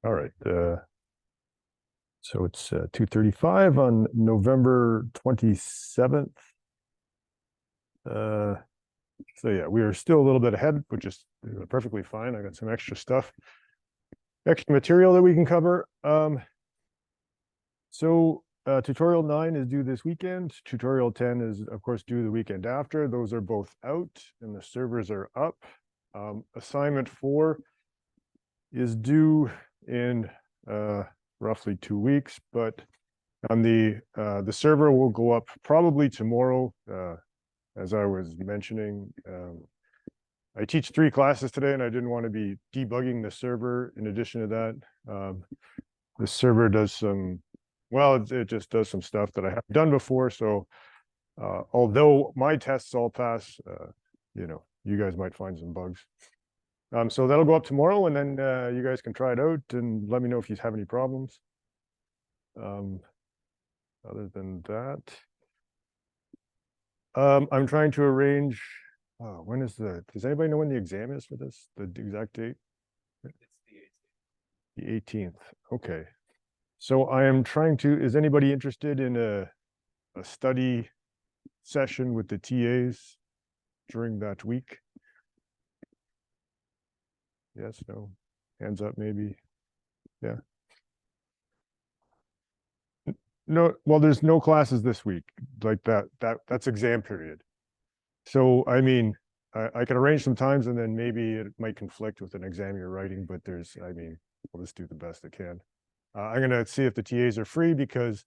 All right. So it's 2:35 on November 27th. So yeah, we are still a little bit ahead, which is perfectly fine. I got some extra stuff, extra material that we can cover. So tutorial 9 is due this weekend. Tutorial 10 is, of course, due the weekend after. Those are both out and the servers are up. Assignment 4 is due in roughly 2 weeks, but on the server will go up probably tomorrow. As I was mentioning, I teach 3 classes today, and I didn't want to be debugging the server. In addition to that, the server does some, well, it just does some stuff that I haven't done before. So although my tests all pass, you guys might find some bugs. So that'll go up tomorrow, and then you guys can try it out and let me know if you have any problems. Other than that, I'm trying to arrange, when is does anybody know when the exam is for this? The exact date? It's the 18th. Okay. So I am trying to, is anybody interested in a study session with the TAs during that week? Yes, no, hands up maybe. Yeah. No, well, there's no classes this week like that's exam period. So, I mean, I can arrange some times and then maybe it might conflict with an exam you're writing, but we'll just do the best I can. I'm going to see if the TAs are free because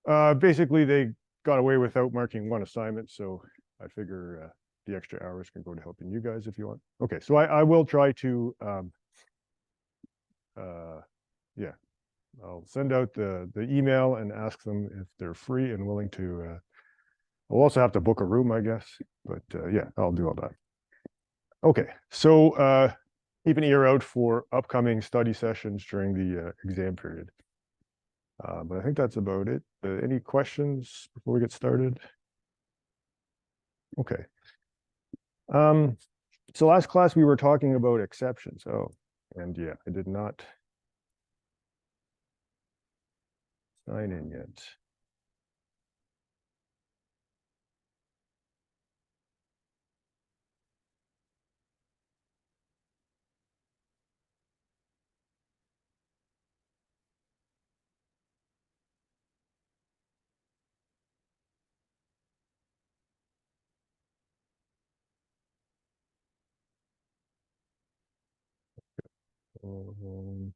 basically they got away without marking 1 assignment. So I figure the extra hours can go to helping you guys if you want. Okay, so I will try to, yeah, I'll send out the email and ask them if they're free and willing to, I'll also have to book a room, I guess, but yeah, I'll do all that. Okay, so keep an ear out for upcoming study sessions during the exam period. But I think that's about it. Any questions before we get started? Okay. So last class we were talking about exceptions. Oh, and yeah, I did not sign in yet. Um,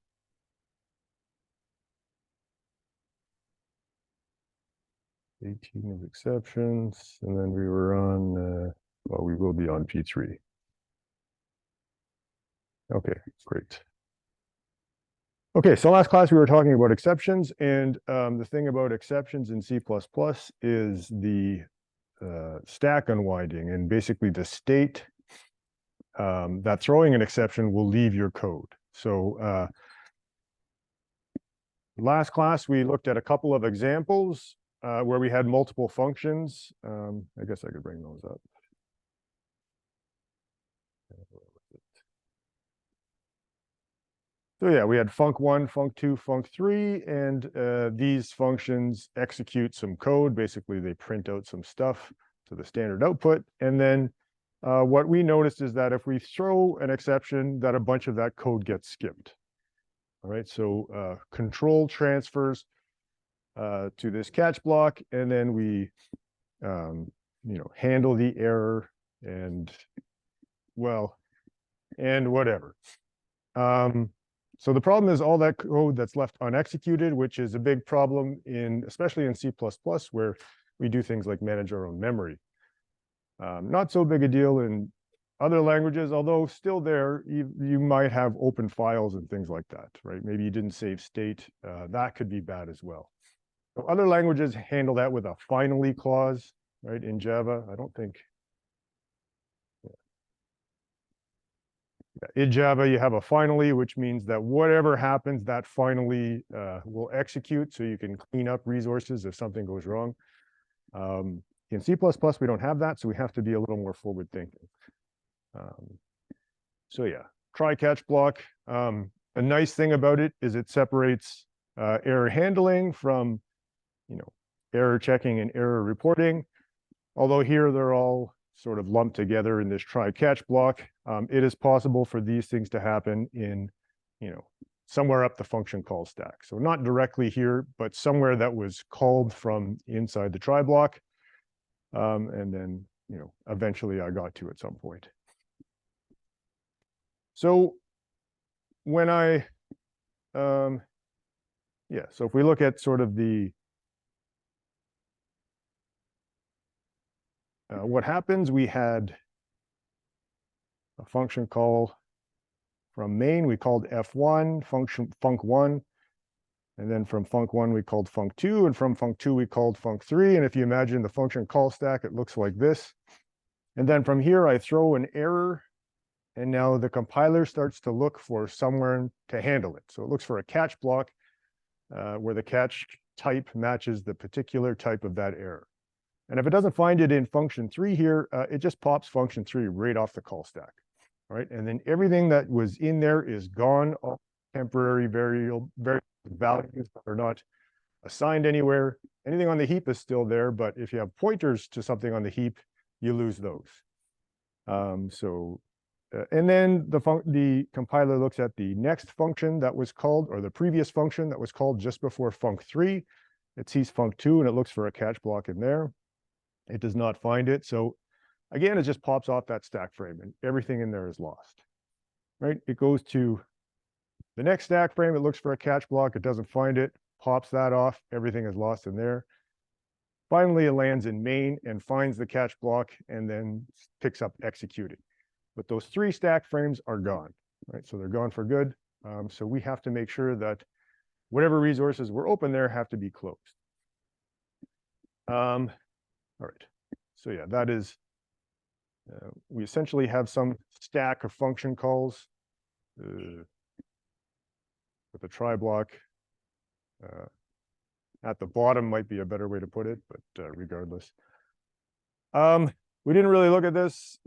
18 of exceptions, and then we were on, well, we will be on P3. Okay, great. Okay, so last class we were talking about exceptions, and the thing about exceptions in C++ is the stack unwinding, and basically the state that throwing an exception will leave your code. So last class we looked at a couple of examples where we had multiple functions. I guess I could bring those up. So yeah, we had func1, func2, func3, and these functions execute some code. Basically, they print out some stuff to the standard output. And then what we noticed is that if we throw an exception, that a bunch of that code gets skipped. All right, so control transfers to this catch block, and then we handle the error and, well, and whatever. So the problem is all that code that's left unexecuted, which is a big problem especially in C++, where we do things like manage our own memory. Not so big a deal in other languages, although still there, you might have open files and things like that, right? Maybe you didn't save state. That could be bad as well. So other languages handle that with a finally clause, right? In Java, I don't think. In Java, you have a finally, which means that whatever happens, that finally will execute, so you can clean up resources if something goes wrong. In C++, we don't have that, so we have to be a little more forward thinking. So yeah, try catch block. A nice thing about it is it separates error handling from, error checking and error reporting. Although here they're all sort of lumped together in this try catch block. It is possible for these things to happen in, somewhere up the function call stack. So not directly here, but somewhere that was called from inside the try block. And then, eventually I got to at some point. So when so if we look at sort of the, what happens, we had a function call from main, we called F1, function func1, and then from func1 we called func2, and from func2 we called func3. And if you imagine the function call stack, it looks like this. And then from here I throw an error, and now the compiler starts to look for somewhere to handle it. So it looks for a catch block where the catch type matches the particular type of that error. And if it doesn't find it in function 3 here, it just pops function 3 right off the call stack. All right, and then everything that was in there is gone. All temporary variable values that are not assigned anywhere. Anything on the heap is still there, but if you have pointers to something on the heap, you lose those. And then the compiler looks at the next function that was called, or the previous function that was called just before func3. It sees func2 and it looks for a catch block in there. It does not find it. So again, it just pops off that stack frame and everything in there is lost, right? It goes to the next stack frame. It looks for a catch block. It doesn't find it, pops that off. Everything is lost in there. Finally, it lands in main and finds the catch block and then picks up executing. But those 3 stack frames are gone, right? So they're gone for good. So we have to make sure that whatever resources were open there have to be closed. All right. So yeah, that is, we essentially have some stack of function calls with a try block. At the bottom might be a better way to put it, but regardless. We didn't really look at this.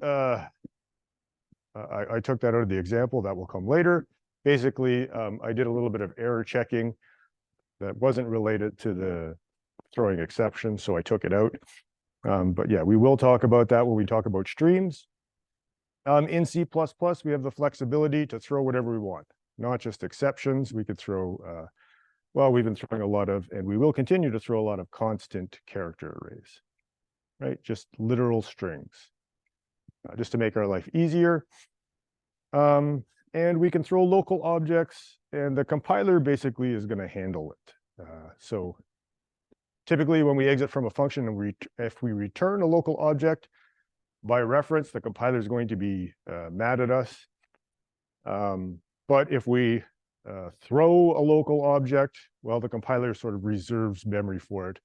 I took that out of the example. That will come later. Basically, I did a little bit of error checking that wasn't related to the throwing exception, so I took it out. But yeah, we will talk about that when we talk about streams. In C++, we have the flexibility to throw whatever we want, not just exceptions. We could throw, well, we've been throwing a lot of, and we will continue to throw a lot of constant character arrays, right? Just literal strings, just to make our life easier. And we can throw local objects, and the compiler basically is going to handle it. So typically when we exit from a function and if we return a local object, by reference, the compiler is going to be mad at us. But if we throw a local object, well, the compiler sort of reserves memory for it.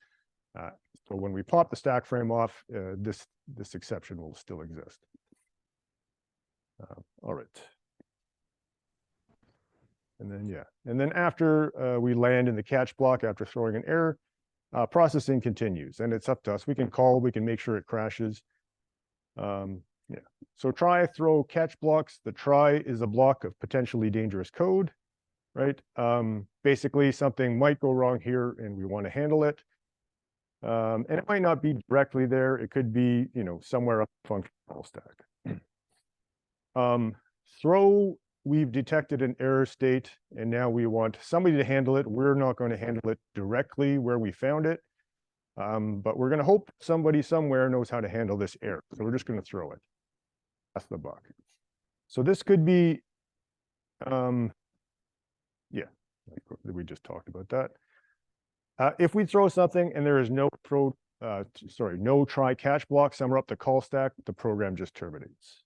So when we pop the stack frame off, this exception will still exist. All right. And then, yeah. And then after we land in the catch block, after throwing an error, processing continues. And it's up to us. We can call, we can make sure it crashes. Yeah. So try, throw, catch blocks. The try is a block of potentially dangerous code, right? Basically, something might go wrong here and we want to handle it. And it might not be directly there. It could be, somewhere up the function call stack. Throw, we've detected an error state, and now we want somebody to handle it. We're not going to handle it directly where we found it, but we're going to hope somebody somewhere knows how to handle this error. So we're just going to throw it. That's the buck. So this could be, yeah, we just talked about that. If we throw something and there is no no try catch block somewhere up the call stack, the program just terminates.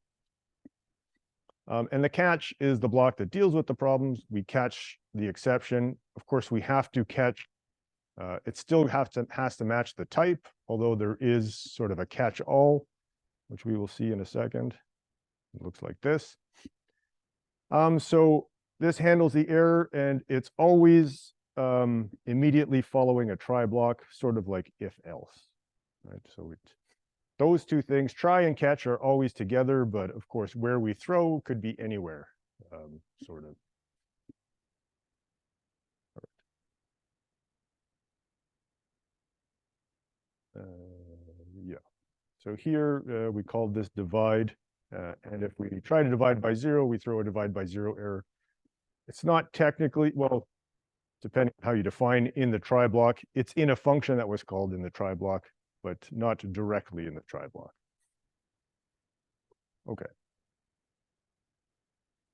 And the catch is the block that deals with the problems. We catch the exception. Of course, we have to catch, it still has to match the type, although there is sort of a catch-all, which we will see in a second. It looks like this. So this handles the error, and it's always immediately following a try block, sort of like if else, right? So those two things, try and catch, are always together, but of course, where we throw could be anywhere, sort of. Yeah. So here we call this divide. And if we try to divide by 0, we throw a divide by 0 error. It's not technically, well, depending on how you define in the try block, it's in a function that was called in the try block, but not directly in the try block. Okay.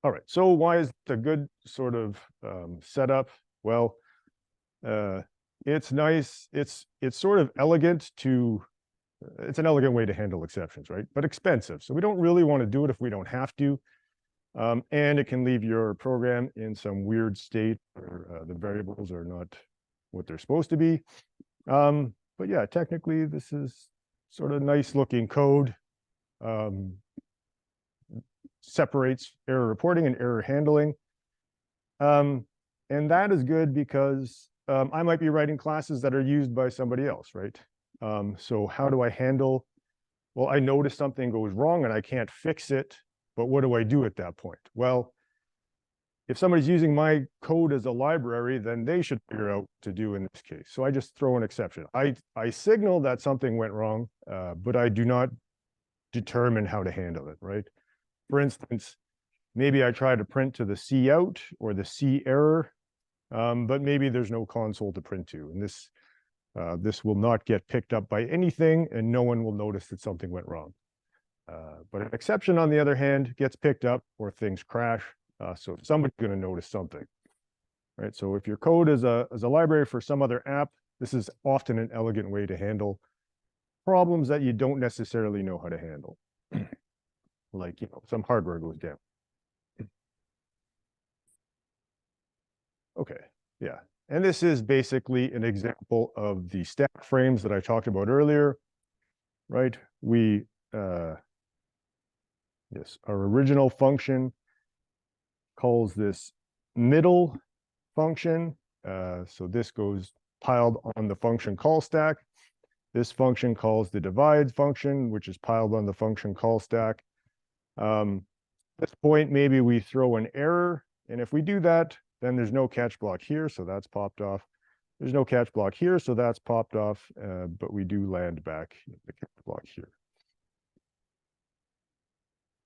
All right. So why is it a good sort of setup? Well, it's nice. It's sort of elegant to, it's an elegant way to handle exceptions, right? But expensive. So we don't really want to do it if we don't have to. And it can leave your program in some weird state where the variables are not what they're supposed to be. But yeah, technically this is sort of nice looking code. Separates error reporting and error handling. And that is good because I might be writing classes that are used by somebody else, right? So how do I handle, well, I notice something goes wrong and I can't fix it, but what do I do at that point? Well, if somebody's using my code as a library, then they should figure out what to do in this case. So I just throw an exception. I signal that something went wrong, but I do not determine how to handle it, right? For instance, maybe I try to print to the C out or the C error, but maybe there's no console to print to. And this will not get picked up by anything and no one will notice that something went wrong. But an exception, on the other hand, gets picked up or things crash. So somebody's going to notice something, right? So if your code is a library for some other app, this is often an elegant way to handle problems that you don't necessarily know how to handle. Like, you know, some hardware goes down. Okay, yeah. And this is basically an example of the stack frames that I talked about earlier, right? We, yes, our original function calls this middle function. So this goes piled on the function call stack. This function calls the divide function, which is piled on the function call stack. At this point, maybe we throw an error. And if we do that, then there's no catch block here. So that's popped off. There's no catch block here. So that's popped off. But we do land back the catch block here.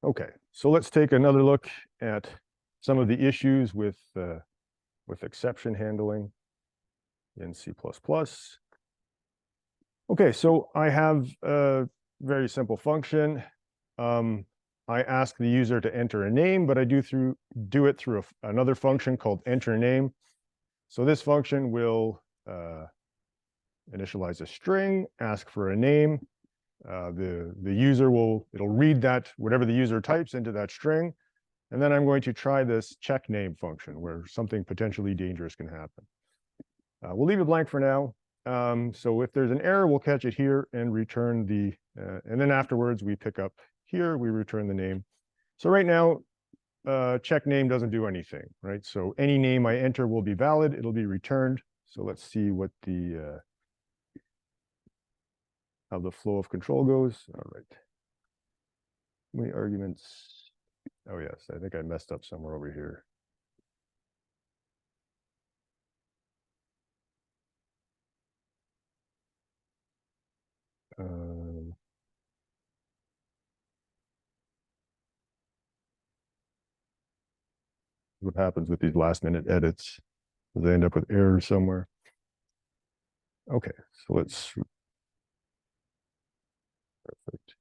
Okay, so let's take another look at some of the issues with exception handling in C++. Okay, so I have a very simple function. I ask the user to enter a name, but I do it through another function called enter name. So this function will initialize a string, ask for a name. The user it'll read that, whatever the user types, into that string. And then I'm going to try this check name function where something potentially dangerous can happen. We'll leave it blank for now. So if there's an error, we'll catch it here and return and then afterwards we pick up here, we return the name. So right now, check name doesn't do anything, right? So any name I enter will be valid, it'll be returned. So let's see what how the flow of control goes. All right. How many arguments? Oh yes, I think I messed up somewhere over here. What happens with these last minute edits? They end up with errors somewhere. Okay, so let's. Perfect.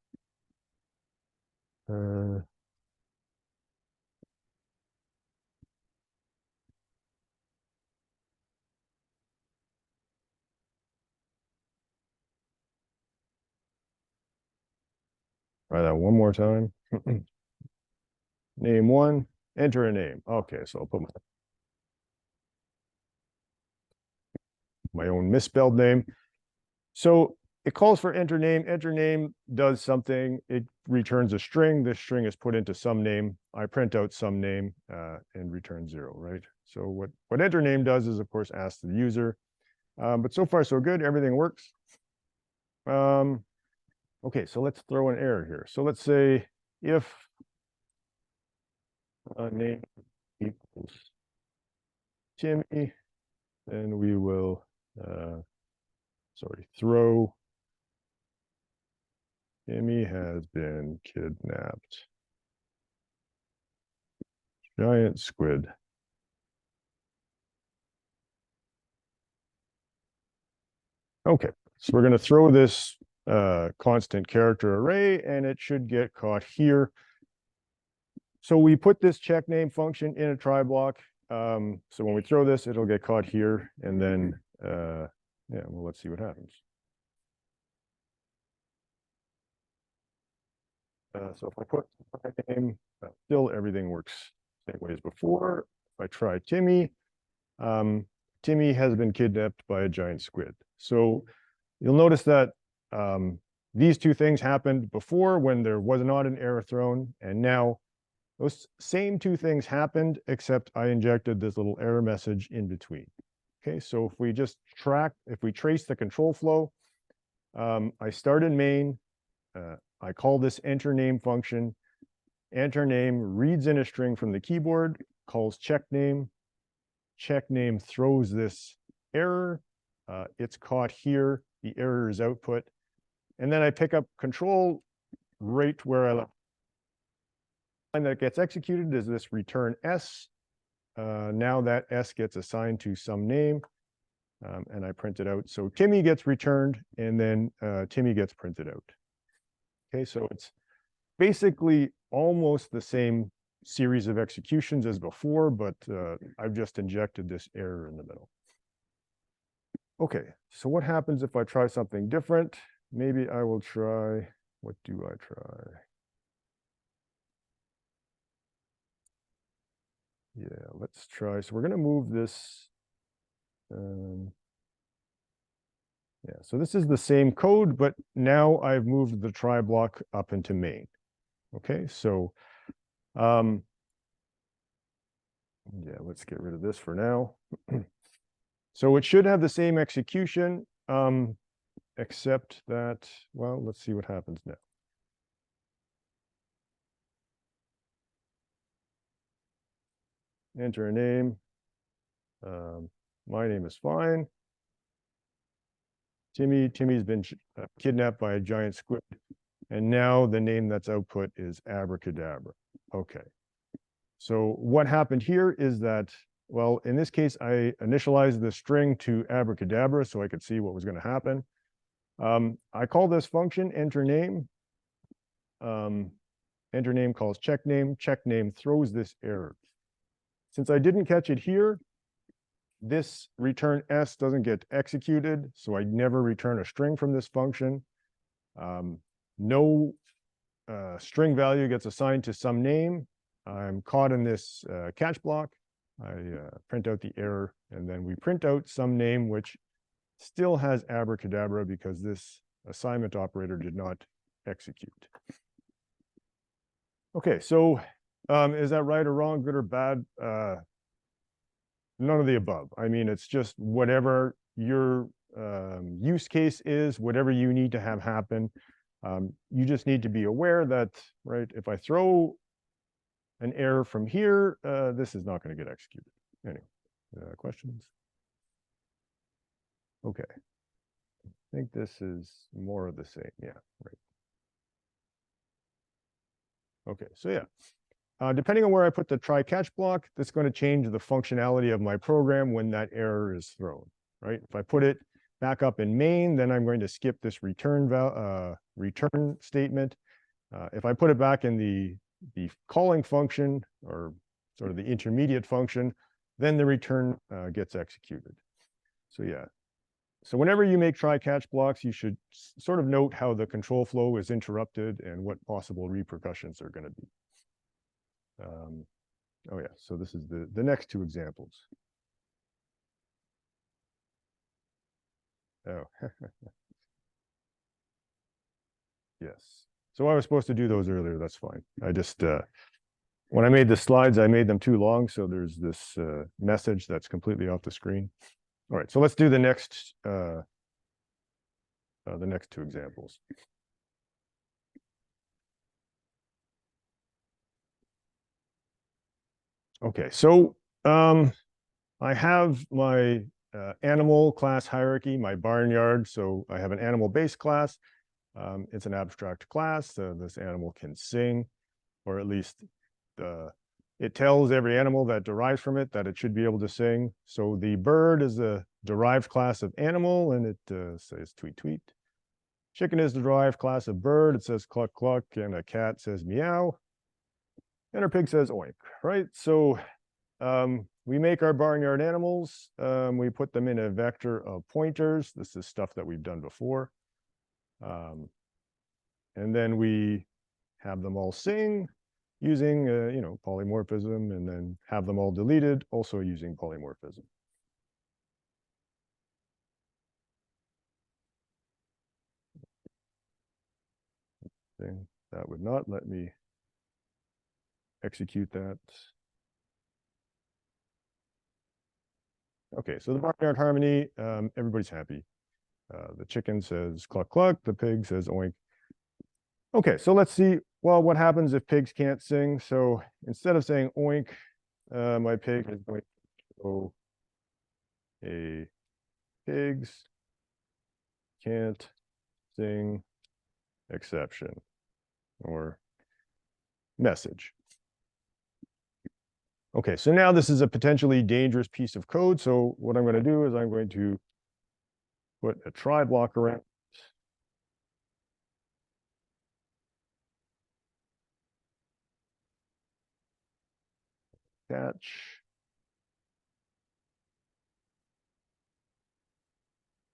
Try that one more time. Name one, enter a name. Okay, so I'll put my own misspelled name. So it calls for enter name. Enter name does something. It returns a string. This string is put into some name. I print out some name and return 0, right? So what enter name does is, of course, ask the user. But so far, so good. Everything works. Okay, so let's throw an error here. So let's say if name equals Timmy, then we will, throw Timmy has been kidnapped. Giant squid. Okay, so we're going to throw this constant character array, and it should get caught here. So we put this check name function in a try block. So when we throw this, it'll get caught here, and then yeah, well, let's see what happens. So if I put my name, still everything works same way as before. If I try Timmy, Timmy has been kidnapped by a giant squid. So you'll notice that these two things happened before when there was not an error thrown, and now those same two things happened, except I injected this little error message in between. Okay, so if we just if we trace the control flow, I start in main, I call this enter name function. Enter name reads in a string from the keyboard, calls check name. Check name throws this error. It's caught here. The error is output. And then I pick up control right where I left. And that gets executed is this return S. Now that S gets assigned to some name, and I print it out. So Timmy gets returned, and then Timmy gets printed out. Okay, so it's basically almost the same series of executions as before, but I've just injected this error in the middle. Okay, so what happens if I try something different? Maybe I will try, what do I try? Yeah, let's try. So we're going to move this. Yeah, so this is the same code, but now I've moved the try block up into main. Okay, so yeah, let's get rid of this for now. So it should have the same execution, except that, well, let's see what happens now. Enter a name. My name is fine. Timmy's been kidnapped by a giant squid. And now the name that's output is abracadabra. Okay. So what happened here is that, well, in this case, I initialized the string to abracadabra so I could see what was going to happen. I call this function enter name. Enter name calls check name. Check name throws this error. Since I didn't catch it here, this return S doesn't get executed, so I never return a string from this function. No string value gets assigned to some name. I'm caught in this catch block. I print out the error, and then we print out some name which still has abracadabra because this assignment operator did not execute. Okay, so is that right or wrong, good or bad? None of the above. I mean, it's just whatever your use case is, whatever you need to have happen. You just need to be aware that, right, if I throw an error from here, this is not going to get executed. Anyway, questions? Okay. I think this is more of the same. Yeah, right. Okay, so yeah. Depending on where I put the try catch block, that's going to change the functionality of my program when that error is thrown, right? If I put it back up in main, then I'm going to skip this return statement. If I put it back in the calling function, or sort of the intermediate function, then the return gets executed. So yeah. So whenever you make try catch blocks, you should sort of note how the control flow is interrupted and what possible repercussions are going to be. Oh yeah, so this is the next two examples. Oh, yes. So I was supposed to do those earlier, that's fine. I just, when I made the slides, I made them too long, so there's this message that's completely off the screen. All right, so let's do the next two examples. Okay, so I have my animal class hierarchy, my barnyard. So I have an animal base class. It's an abstract class. This animal can sing, or at least it tells every animal that derives from it that it should be able to sing. So the bird is a derived class of animal, and it says tweet, tweet. Chicken is the derived class of bird. It says cluck, cluck, and a cat says meow. And our pig says oink, right? So we make our barnyard animals. We put them in a vector of pointers. This is stuff that we've done before. And then we have them all sing using, polymorphism, and then have them all deleted also using polymorphism. That would not let me execute that. Okay, so the barnyard harmony, everybody's happy. The chicken says cluck, cluck. The pig says oink. Okay, so let's see, well, what happens if pigs can't sing? So instead of saying oink, my pig is going to go a pigs can't sing exception or message. Okay, so now this is a potentially dangerous piece of code. So what I'm going to do is I'm going to put a try block around. Catch.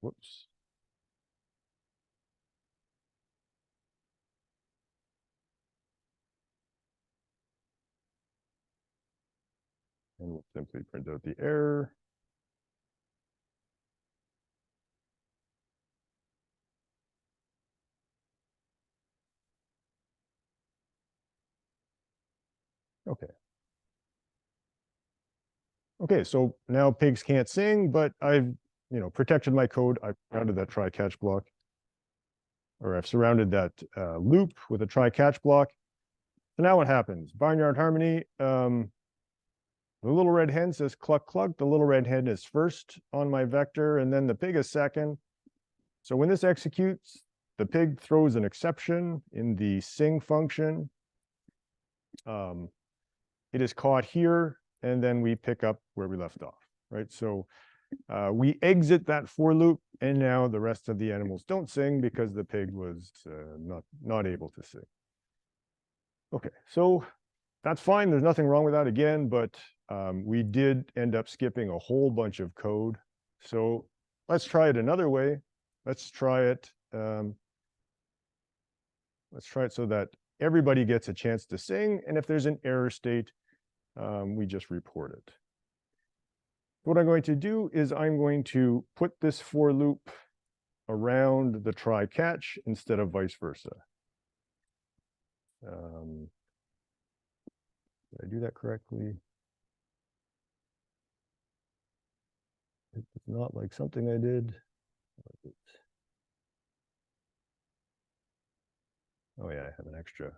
Whoops. And we'll simply print out the error. Okay. Okay, so now pigs can't sing, but I've, protected my code. I've surrounded that try catch block, or I've surrounded that loop with a try catch block. So now what happens? Barnyard harmony. The little red hen says cluck, cluck. The little red hen is first on my vector, and then the pig is second. So when this executes, the pig throws an exception in the sing function. It is caught here, and then we pick up where we left off, right? So we exit that for loop, and now the rest of the animals don't sing because the pig was not able to sing. Okay, so that's fine. There's nothing wrong with that again, but we did end up skipping a whole bunch of code. So let's try it another way. Let's try it. Let's try it so that everybody gets a chance to sing. And if there's an error state, we just report it. What I'm going to do is I'm going to put this for loop around the try catch instead of vice versa. Did I do that correctly? It's not like something I did. Oh yeah, I have an extra.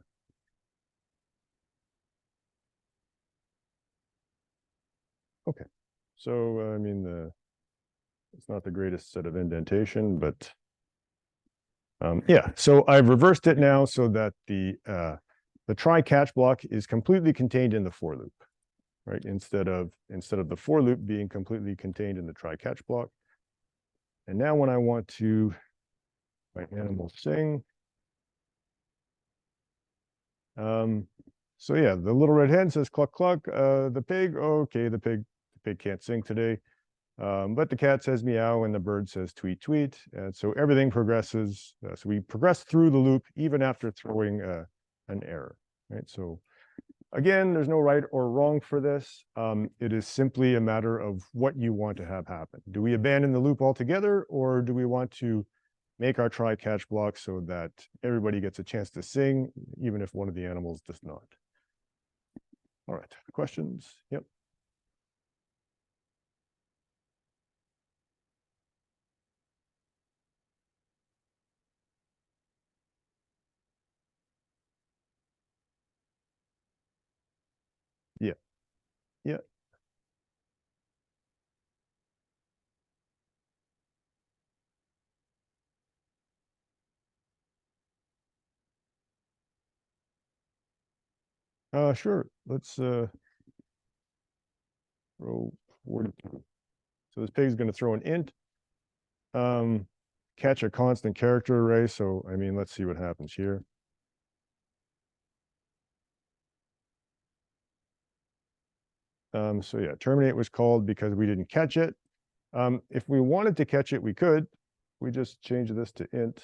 Okay, so I mean, it's not the greatest set of indentation, but yeah. So I've reversed it now so that the try catch block is completely contained in the for loop, right? Instead of the for loop being completely contained in the try catch block. And now when I want to my animal sing, so yeah, the little red hen says cluck, cluck. The pig, okay, the pig can't sing today. But the cat says meow and the bird says tweet, tweet. And so everything progresses. So we progress through the loop even after throwing an error, right? So again, there's no right or wrong for this. It is simply a matter of what you want to have happen. Do we abandon the loop altogether, or do we want to make our try catch block so that everybody gets a chance to sing, even if one of the animals does not? All right, questions? Yep. Yeah. Yeah. Sure. Let's throw 42. So this pig is going to throw an int, catch a constant character array. So, I mean, let's see what happens here. So yeah, terminate was called because we didn't catch it. If we wanted to catch it, we could. We just change this to int.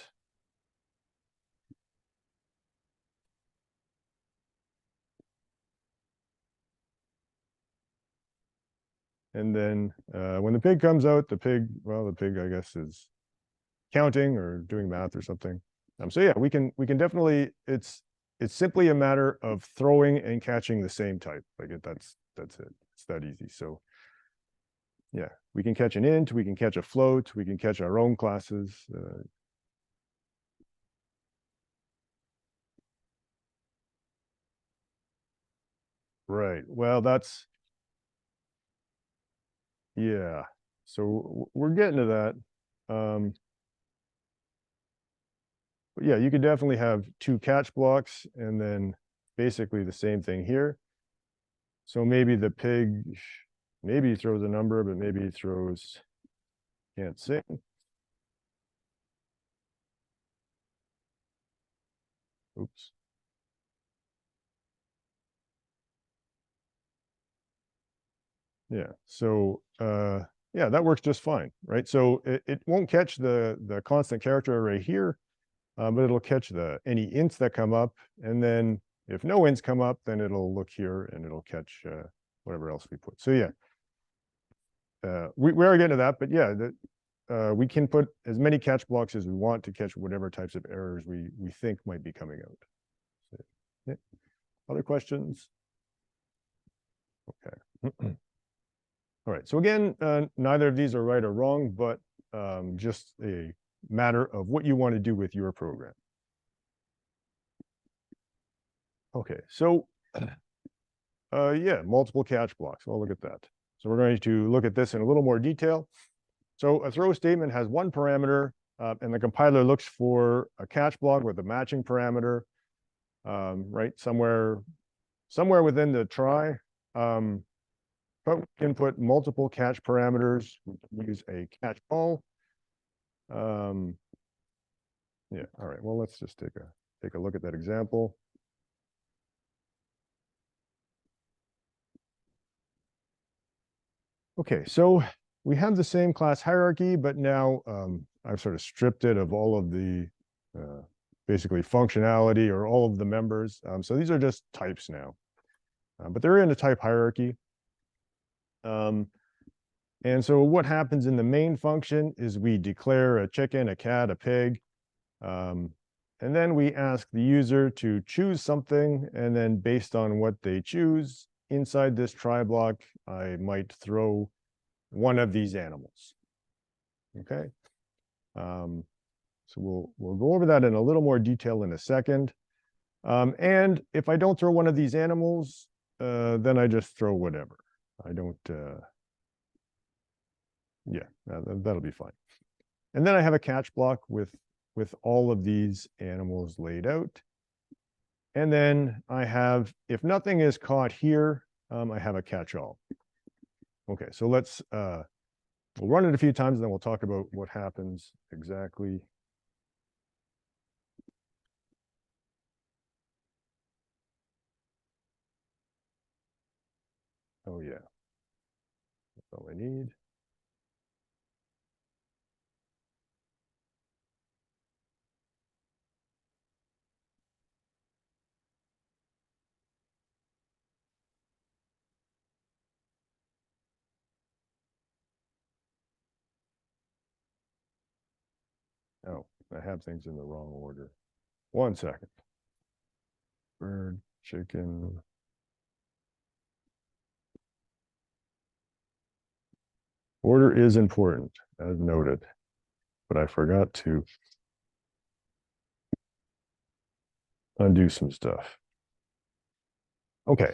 And then when the pig comes out, the pig, I guess, is counting or doing math or something. So yeah, we can definitely, it's simply a matter of throwing and catching the same type. Like that's it. It's that easy. So yeah, we can catch an int, we can catch a float, we can catch our own classes. Right. Well, that's, yeah. So we're getting to that. But yeah, you could definitely have two catch blocks and then basically the same thing here. So maybe the pig, maybe he throws a number, but maybe he throws, can't sing. Oops. Yeah. So yeah, that works just fine, right? So it won't catch the constant character array here, but it'll catch any ints that come up, and then if no ints come up, then it'll look here and it'll catch whatever else we put. So yeah, we are getting to that, but yeah, we can put as many catch blocks as we want to catch whatever types of errors we think might be coming out. So, yeah. Other questions? Okay. All right. So again, neither of these are right or wrong, but just a matter of what you want to do with your program. Okay. So yeah, multiple catch blocks. Well, look at that. So we're going to look at this in a little more detail. So a throw statement has one parameter, and the compiler looks for a catch block with a matching parameter, right? Somewhere within the try. But we can put multiple catch parameters. We use a catch all. Yeah, all right. Well, let's just take a look at that example. Okay, so we have the same class hierarchy, but now I've sort of stripped it of all of the basically functionality or all of the members. So these are just types now, but they're in a type hierarchy. And so what happens in the main function is we declare a chicken, a cat, a pig, and then we ask the user to choose something, and then based on what they choose, inside this try block, I might throw one of these animals. Okay. So we'll go over that in a little more detail in a second. And if I don't throw one of these animals, then I just throw whatever. I don't, yeah, that'll be fine. And then I have a catch block with all of these animals laid out. And then I have, if nothing is caught here, I have a catch all. Okay, so let's, we'll run it a few times and then we'll talk about what happens exactly. Oh yeah, that's all I need. Oh, I have things in the wrong order. 1 second. Bird, chicken. Order is important, as noted, but I forgot to undo some stuff. Okay.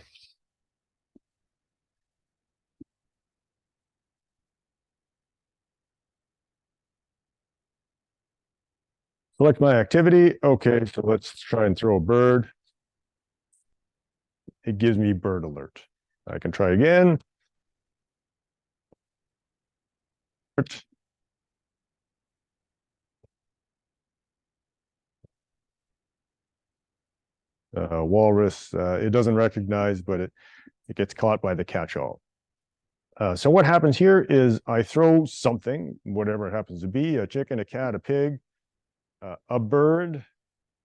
Select my activity. Okay, so let's try and throw a bird. it gives me bird alert. I can try again. Walrus, it doesn't recognize, but it gets caught by the catch-all. So what happens here is I throw something, whatever it happens to be, a chicken, a cat, a pig, a bird,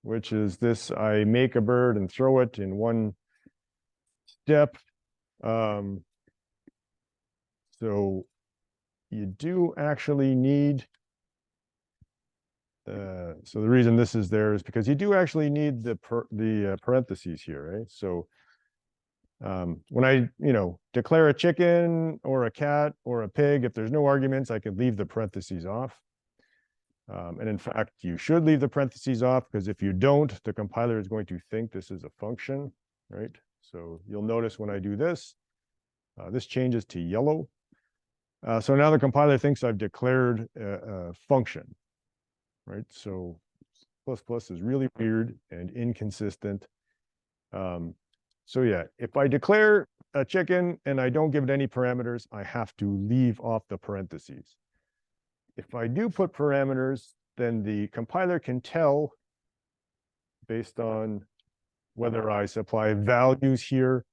which is this, I make a bird and throw it in one step. So you do actually need, so the reason this is there is because you do actually need the parentheses here, right? So when I, declare a chicken or a cat or a pig, if there's no arguments, I can leave the parentheses off. And in fact, you should leave the parentheses off, because if you don't, the compiler is going to think this is a function, right? So you'll notice when I do this, this changes to yellow. So now the compiler thinks I've declared a function, right? So ++ is really weird and inconsistent. So yeah, if I declare a chicken and I don't give it any parameters, I have to leave off the parentheses. If I do put parameters, then the compiler can tell, based on whether I supply values here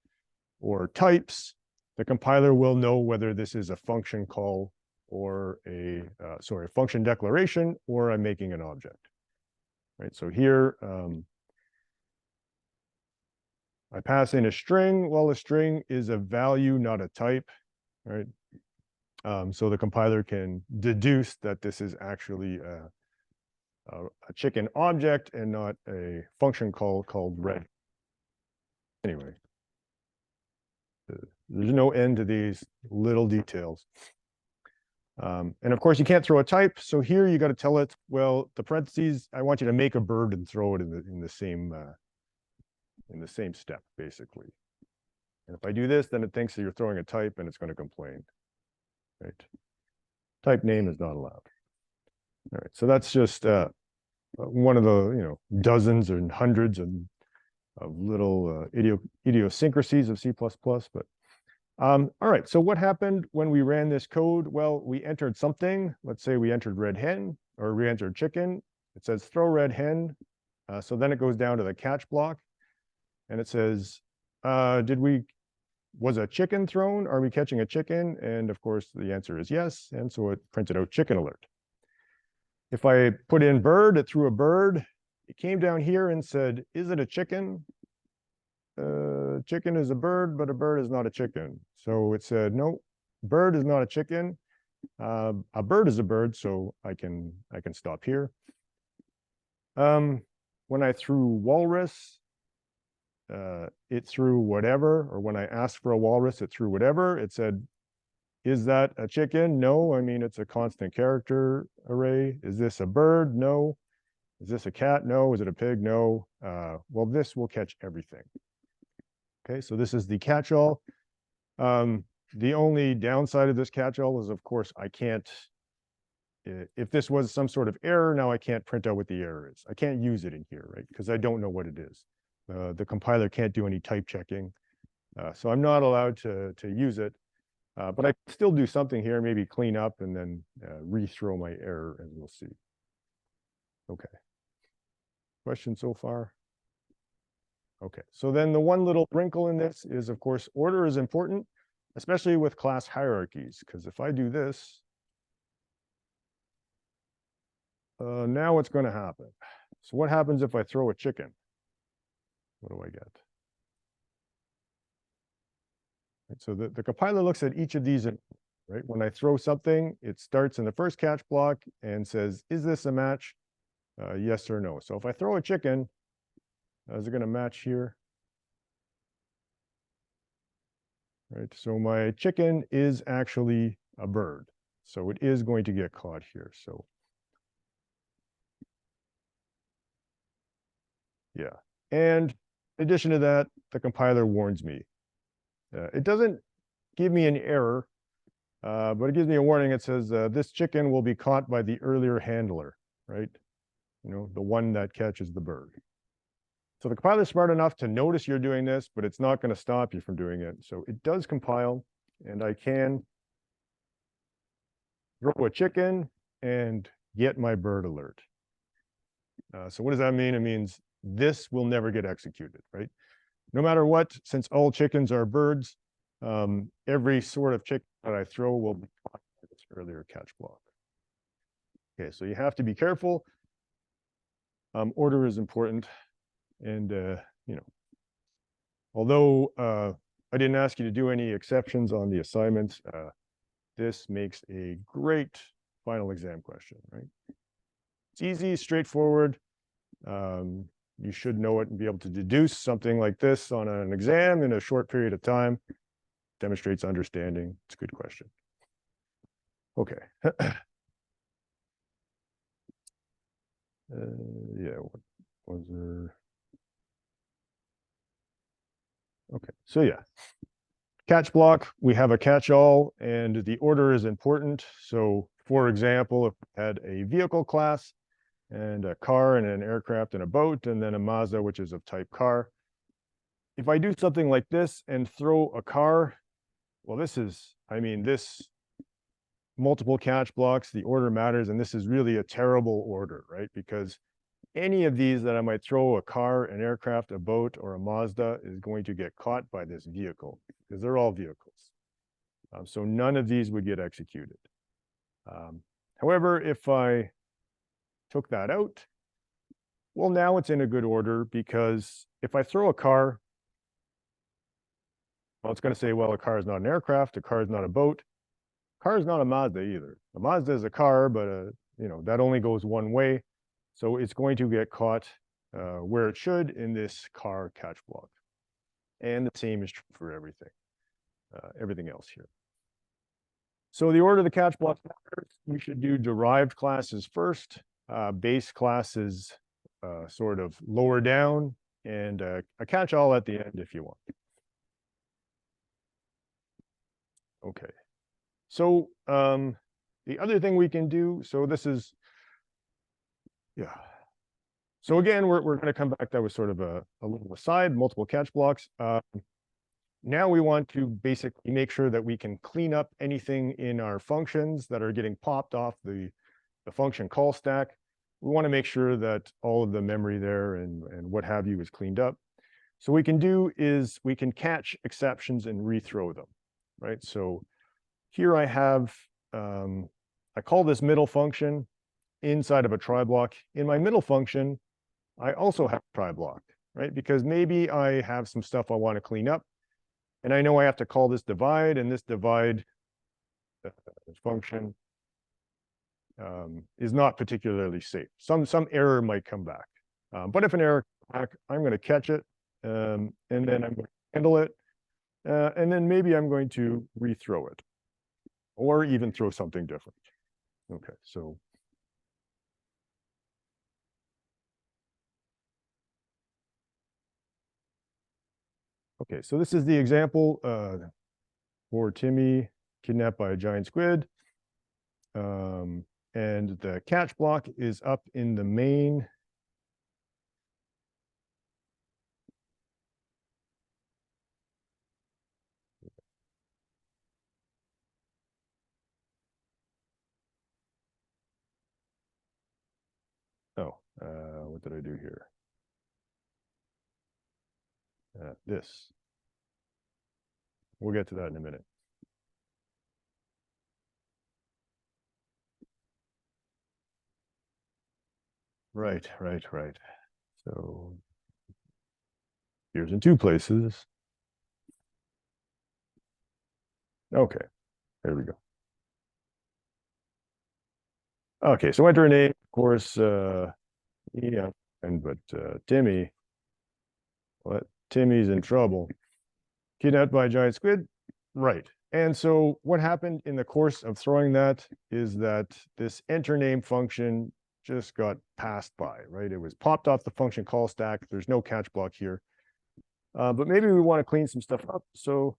or types, the compiler will know whether this is a function call or a function declaration, or I'm making an object, right? So here, I pass in a string. Well, a string is a value, not a type, right? So the compiler can deduce that this is actually a chicken object and not a function call called red. Anyway, there's no end to these little details. And of course, you can't throw a type. So here you got to tell it, well, the parentheses, I want you to make a bird and throw it in the same step, basically. And if I do this, then it thinks that you're throwing a type and it's going to complain, right? Type name is not allowed. All right, so that's just one of the dozens and hundreds of little idiosyncrasies of C++. But all right, so what happened when we ran this code? Well, we entered something. Let's say we entered red hen, or we entered chicken. It says throw red hen. So then it goes down to the catch block, and it says, was a chicken thrown? Are we catching a chicken? And of course, the answer is yes. And so it printed out chicken alert. If I put in bird, it threw a bird. It came down here and said, is it a chicken? Chicken is a bird, but a bird is not a chicken. So it said, no, bird is not a chicken. A bird is a bird, so I can stop here. When I threw walrus, it threw whatever, or when I asked for a walrus, it threw whatever. It said, is that a chicken? No, I mean, it's a constant character array. Is this a bird? No. Is this a cat? No. Is it a pig? No. Well, this will catch everything. Okay, so this is the catch-all. The only downside of this catch-all is, of course, I can't, if this was some sort of error, now I can't print out what the error is. I can't use it in here, right? Because I don't know what it is. The compiler can't do any type checking. So I'm not allowed to use it. But I can still do something here, maybe clean up and then rethrow my error, as we'll see. Okay. Question so far? Okay, so then the one little wrinkle in this is, of course, order is important, especially with class hierarchies, because if I do this, now what's going to happen? So what happens if I throw a chicken? What do I get? Right, so the compiler looks at each of these, right? When I throw something, it starts in the first catch block and says, is this a match? Yes or no. So if I throw a chicken, is it going to match here? Right, so my chicken is actually a bird. So it is going to get caught here. So yeah. And in addition to that, the compiler warns me. It doesn't give me an error, but it gives me a warning. It says, this chicken will be caught by the earlier handler, right? The one that catches the bird. So the compiler is smart enough to notice you're doing this, but it's not going to stop you from doing it. So it does compile, and I can throw a chicken and get my bird alert. So what does that mean? It means this will never get executed, right? No matter what, since all chickens are birds, every sort of chicken that I throw will be caught by this earlier catch block. Okay, so you have to be careful. Order is important. And, although I didn't ask you to do any exceptions on the assignments, this makes a great final exam question, right? It's easy, straightforward. You should know it and be able to deduce something like this on an exam in a short period of time. Demonstrates understanding. It's a good question. Okay. Yeah, what was there? Okay, so yeah. Catch block, we have a catch-all, and the order is important. So, for example, if we had a vehicle class, and a car and an aircraft and a boat, and then a Mazda, which is of type car. If I do something like this and throw a car, well, this multiple catch blocks, the order matters, and this is really a terrible order, right? Because any of these that I might throw, a car, an aircraft, a boat, or a Mazda, is going to get caught by this vehicle, because they're all vehicles. So none of these would get executed. However, if I took that out, well, now it's in a good order, because if I throw a car, well, it's going to say, well, a car is not an aircraft, a car is not a boat, a car is not a Mazda either. A Mazda is a car, but that only goes one way, so it's going to get caught where it should in this car catch block. And the same is true for everything else here. So the order of the catch blocks matters. We should do derived classes first, base classes sort of lower down, and a catch-all at the end if you want. Okay. So the other thing we can do, so this is, yeah. So again, we're going to come back. That was sort of a little aside, multiple catch blocks. Now we want to basically make sure that we can clean up anything in our functions that are getting popped off the function call stack. We want to make sure that all of the memory there and what have you is cleaned up. So what we can do is we can catch exceptions and rethrow them, right? So here I have, I call this middle function inside of a try block. In my middle function, I also have a try block, right? Because maybe I have some stuff I want to clean up, and I know I have to call this divide, and this divide this function is not particularly safe. Some error might come back. But if an error comes back, I'm going to catch it, and then I'm going to handle it, and then maybe I'm going to rethrow it, or even throw something different. Okay, so okay, so this is the example for Timmy kidnapped by a giant squid. And the catch block is up in the main. Oh, what did I do here? This. We'll get to that in a minute. Right. So here's in two places. Okay, there we go. Okay, so enter a name, of course, yeah, but Timmy, Timmy's in trouble. Kidnapped by a giant squid, right. And so what happened in the course of throwing that is that this enter name function just got passed by, right? It was popped off the function call stack. There's no catch block here. But maybe we want to clean some stuff up. So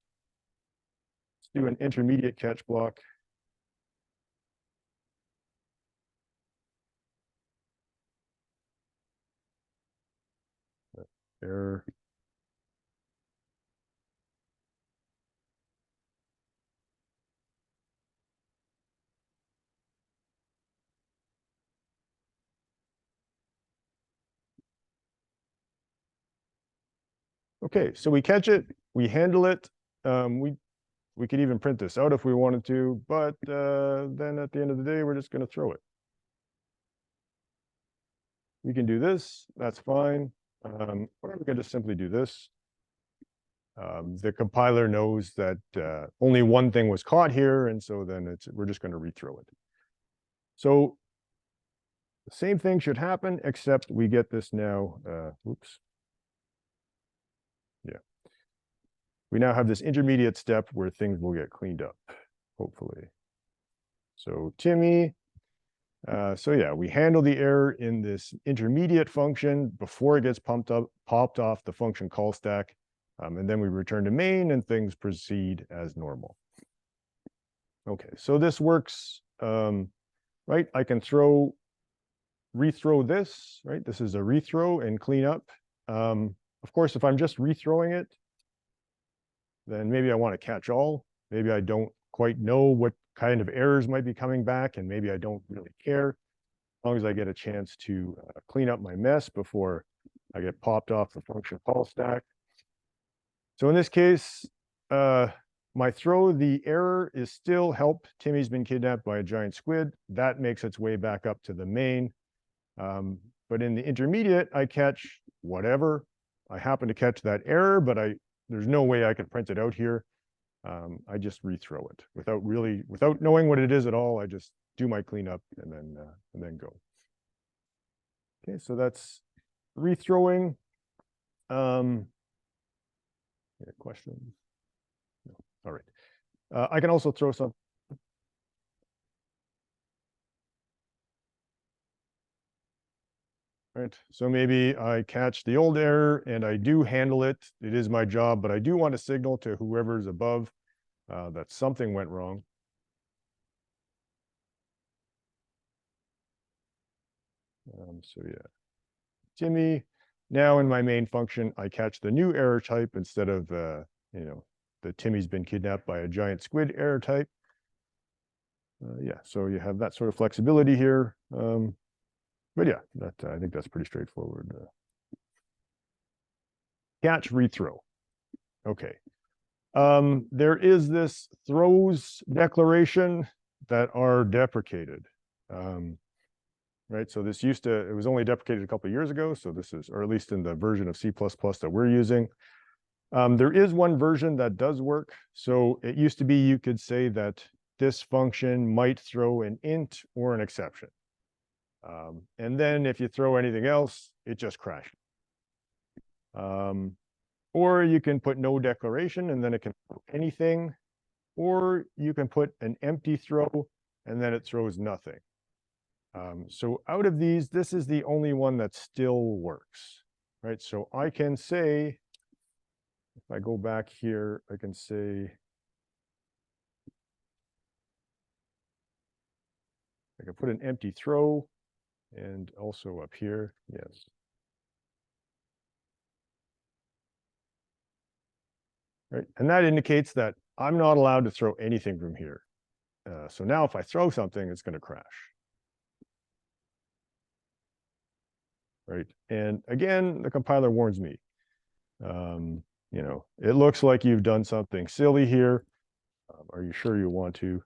let's do an intermediate catch block. error. Okay, so we catch it, we handle it. We could even print this out if we wanted to, but then at the end of the day, we're just going to throw it. We can do this, that's fine. Or we can just simply do this. The compiler knows that only one thing was caught here, and so then we're just going to rethrow it. So the same thing should happen, except we get this now. Oops. Yeah. We now have this intermediate step where things will get cleaned up, hopefully. So Timmy. So yeah, we handle the error in this intermediate function before it gets popped off the function call stack. And then we return to main and things proceed as normal. Okay, so this works, right? I can rethrow this, right? This is a rethrow and clean up. Of course, if I'm just rethrowing it, then maybe I want to catch all. Maybe I don't quite know what kind of errors might be coming back, and maybe I don't really care, as long as I get a chance to clean up my mess before I get popped off the function call stack. So in this case, my throw, the error is still help. Timmy's been kidnapped by a giant squid. That makes its way back up to the main. But in the intermediate, I catch whatever. I happen to catch that error, but there's no way I could print it out here. I just rethrow it without knowing what it is at all. I just do my cleanup and then go. Okay, so that's rethrowing. Any questions? No. All right. I can also throw some. Right. So maybe I catch the old error and I do handle it. It is my job, but I do want to signal to whoever's above that something went wrong. So yeah, Timmy. Now in my main function, I catch the new error type instead of the Timmy's been kidnapped by a giant squid error type. Yeah, so you have that sort of flexibility here. But yeah, I think that's pretty straightforward. Catch rethrow. Okay. There is this throws declaration that are deprecated. Right, so this it was only deprecated a couple of years ago. So this is, or at least in the version of C++ that we're using. There is one version that does work. So it used to be you could say that this function might throw an int or an exception. And then if you throw anything else, it just crashed. Or you can put no declaration and then it can throw anything. Or you can put an empty throw and then it throws nothing. So out of these, this is the only one that still works, right? So I can say, if I go back here, I can say, I can put an empty throw and also up here, yes. Right, and that indicates that I'm not allowed to throw anything from here. So now if I throw something, it's going to crash. Right, and again, the compiler warns me. It looks like you've done something silly here. Are you sure you want to?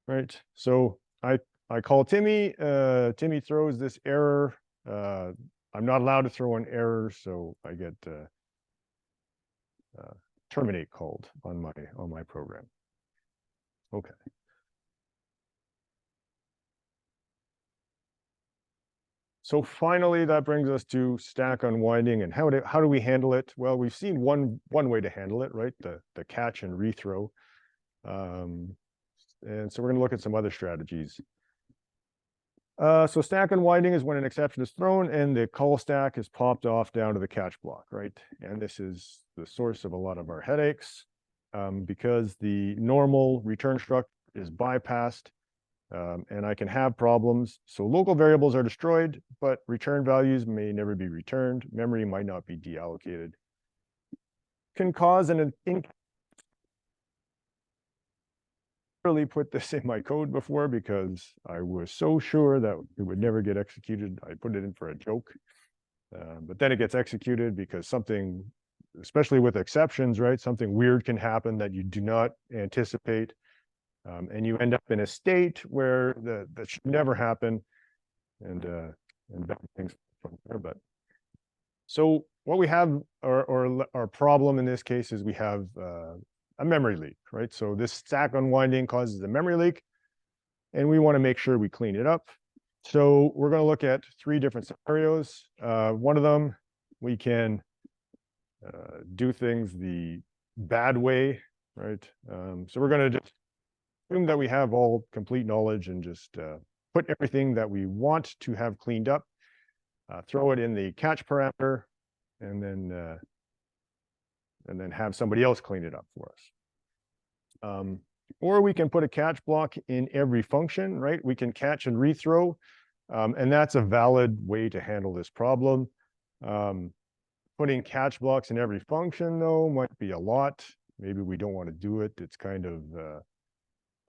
Right, so I call Timmy. Timmy throws this error. I'm not allowed to throw an error, so I get terminate called on my program. Okay. So finally, that brings us to stack unwinding and how do we handle it? Well, we've seen one way to handle it, right? The catch and rethrow. And so we're going to look at some other strategies. So stack unwinding is when an exception is thrown and the call stack is popped off down to the catch block, right? And this is the source of a lot of our headaches because the normal return struct is bypassed. and I can have problems. So local variables are destroyed, but return values may never be returned. Memory might not be deallocated. Can cause an really put this in my code before because I was so sure that it would never get executed. I put it in for a joke, but then it gets executed because something, especially with exceptions, right? Something weird can happen that you do not anticipate. And you end up in a state where that should never happen, and bad things from there. But so what we have, or our problem in this case, is we have a memory leak, right? So this stack unwinding causes a memory leak, and we want to make sure we clean it up. So we're going to look at 3 different scenarios. One of them, we can do things the bad way, right? So we're going to just assume that we have all complete knowledge and just put everything that we want to have cleaned up, throw it in the catch parameter, and then have somebody else clean it up for us. Or we can put a catch block in every function, right? We can catch and rethrow, and that's a valid way to handle this problem. Putting catch blocks in every function, though, might be a lot. Maybe we don't want to do it. It's kind of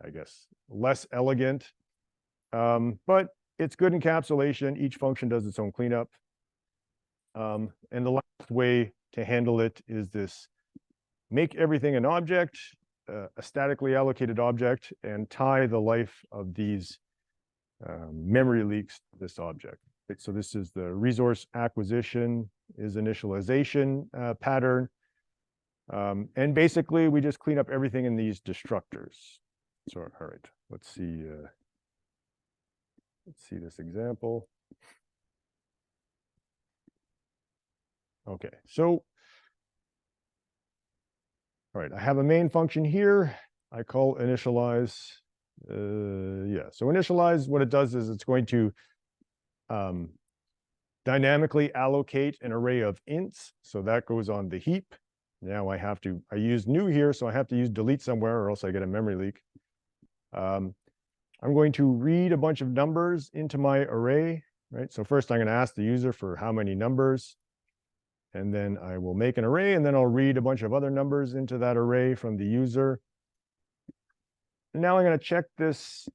I guess, less elegant, but it's good encapsulation. Each function does its own cleanup. And the last way to handle it is this: make everything an object, a statically allocated object, and tie the life of these memory leaks to this object. So this is the resource acquisition is initialization pattern. And basically, we just clean up everything in these destructors. So, all right, let's see this example. Okay, so, all right, I have a main function here. I call initialize. Yeah, so initialize, what it does is it's going to dynamically allocate an array of ints. So that goes on the heap. Now I use new here, so I have to use delete somewhere or else I get a memory leak. I'm going to read a bunch of numbers into my array, right? So first I'm going to ask the user for how many numbers, and then I will make an array, and then I'll read a bunch of other numbers into that array from the user. And now I'm going to check this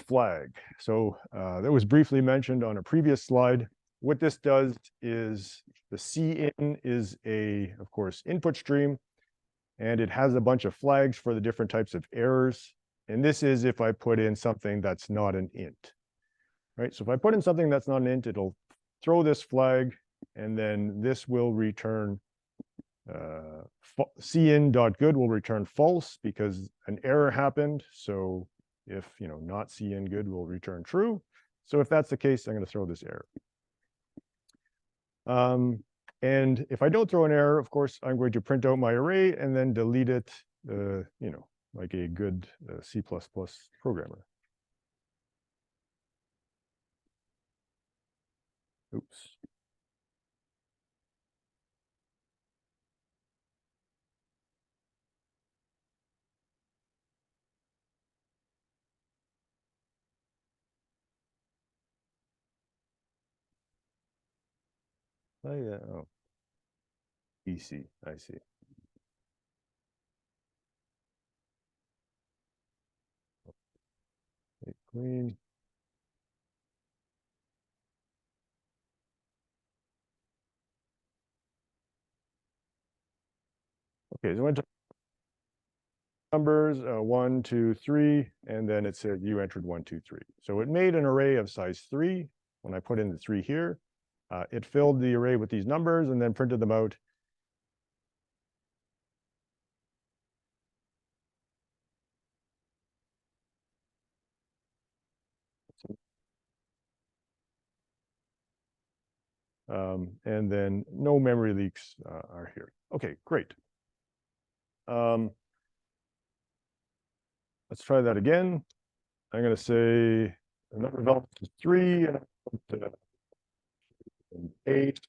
flag. So that was briefly mentioned on a previous slide. What this does is the cin is of course, input stream, and it has a bunch of flags for the different types of errors. And this is if I put in something that's not an int, right? So if I put in something that's not an int, it'll throw this flag, and then this will return cin.good will return false because an error happened. So if, not cin good will return true. So if that's the case, I'm going to throw this error. And if I don't throw an error, of course, I'm going to print out my array and then delete it, like a good C++ programmer. Oops. Oh, yeah. Oh. EC, I see. Clean. Okay, so I went to numbers 1, 2, 3, and then it said you entered 1, 2, 3. So it made an array of size 3. When I put in the 3 here, it filled the array with these numbers and then printed them out. And then no memory leaks are here. Okay, great. Let's try that again. I'm going to say the number of elements is 3 and 8.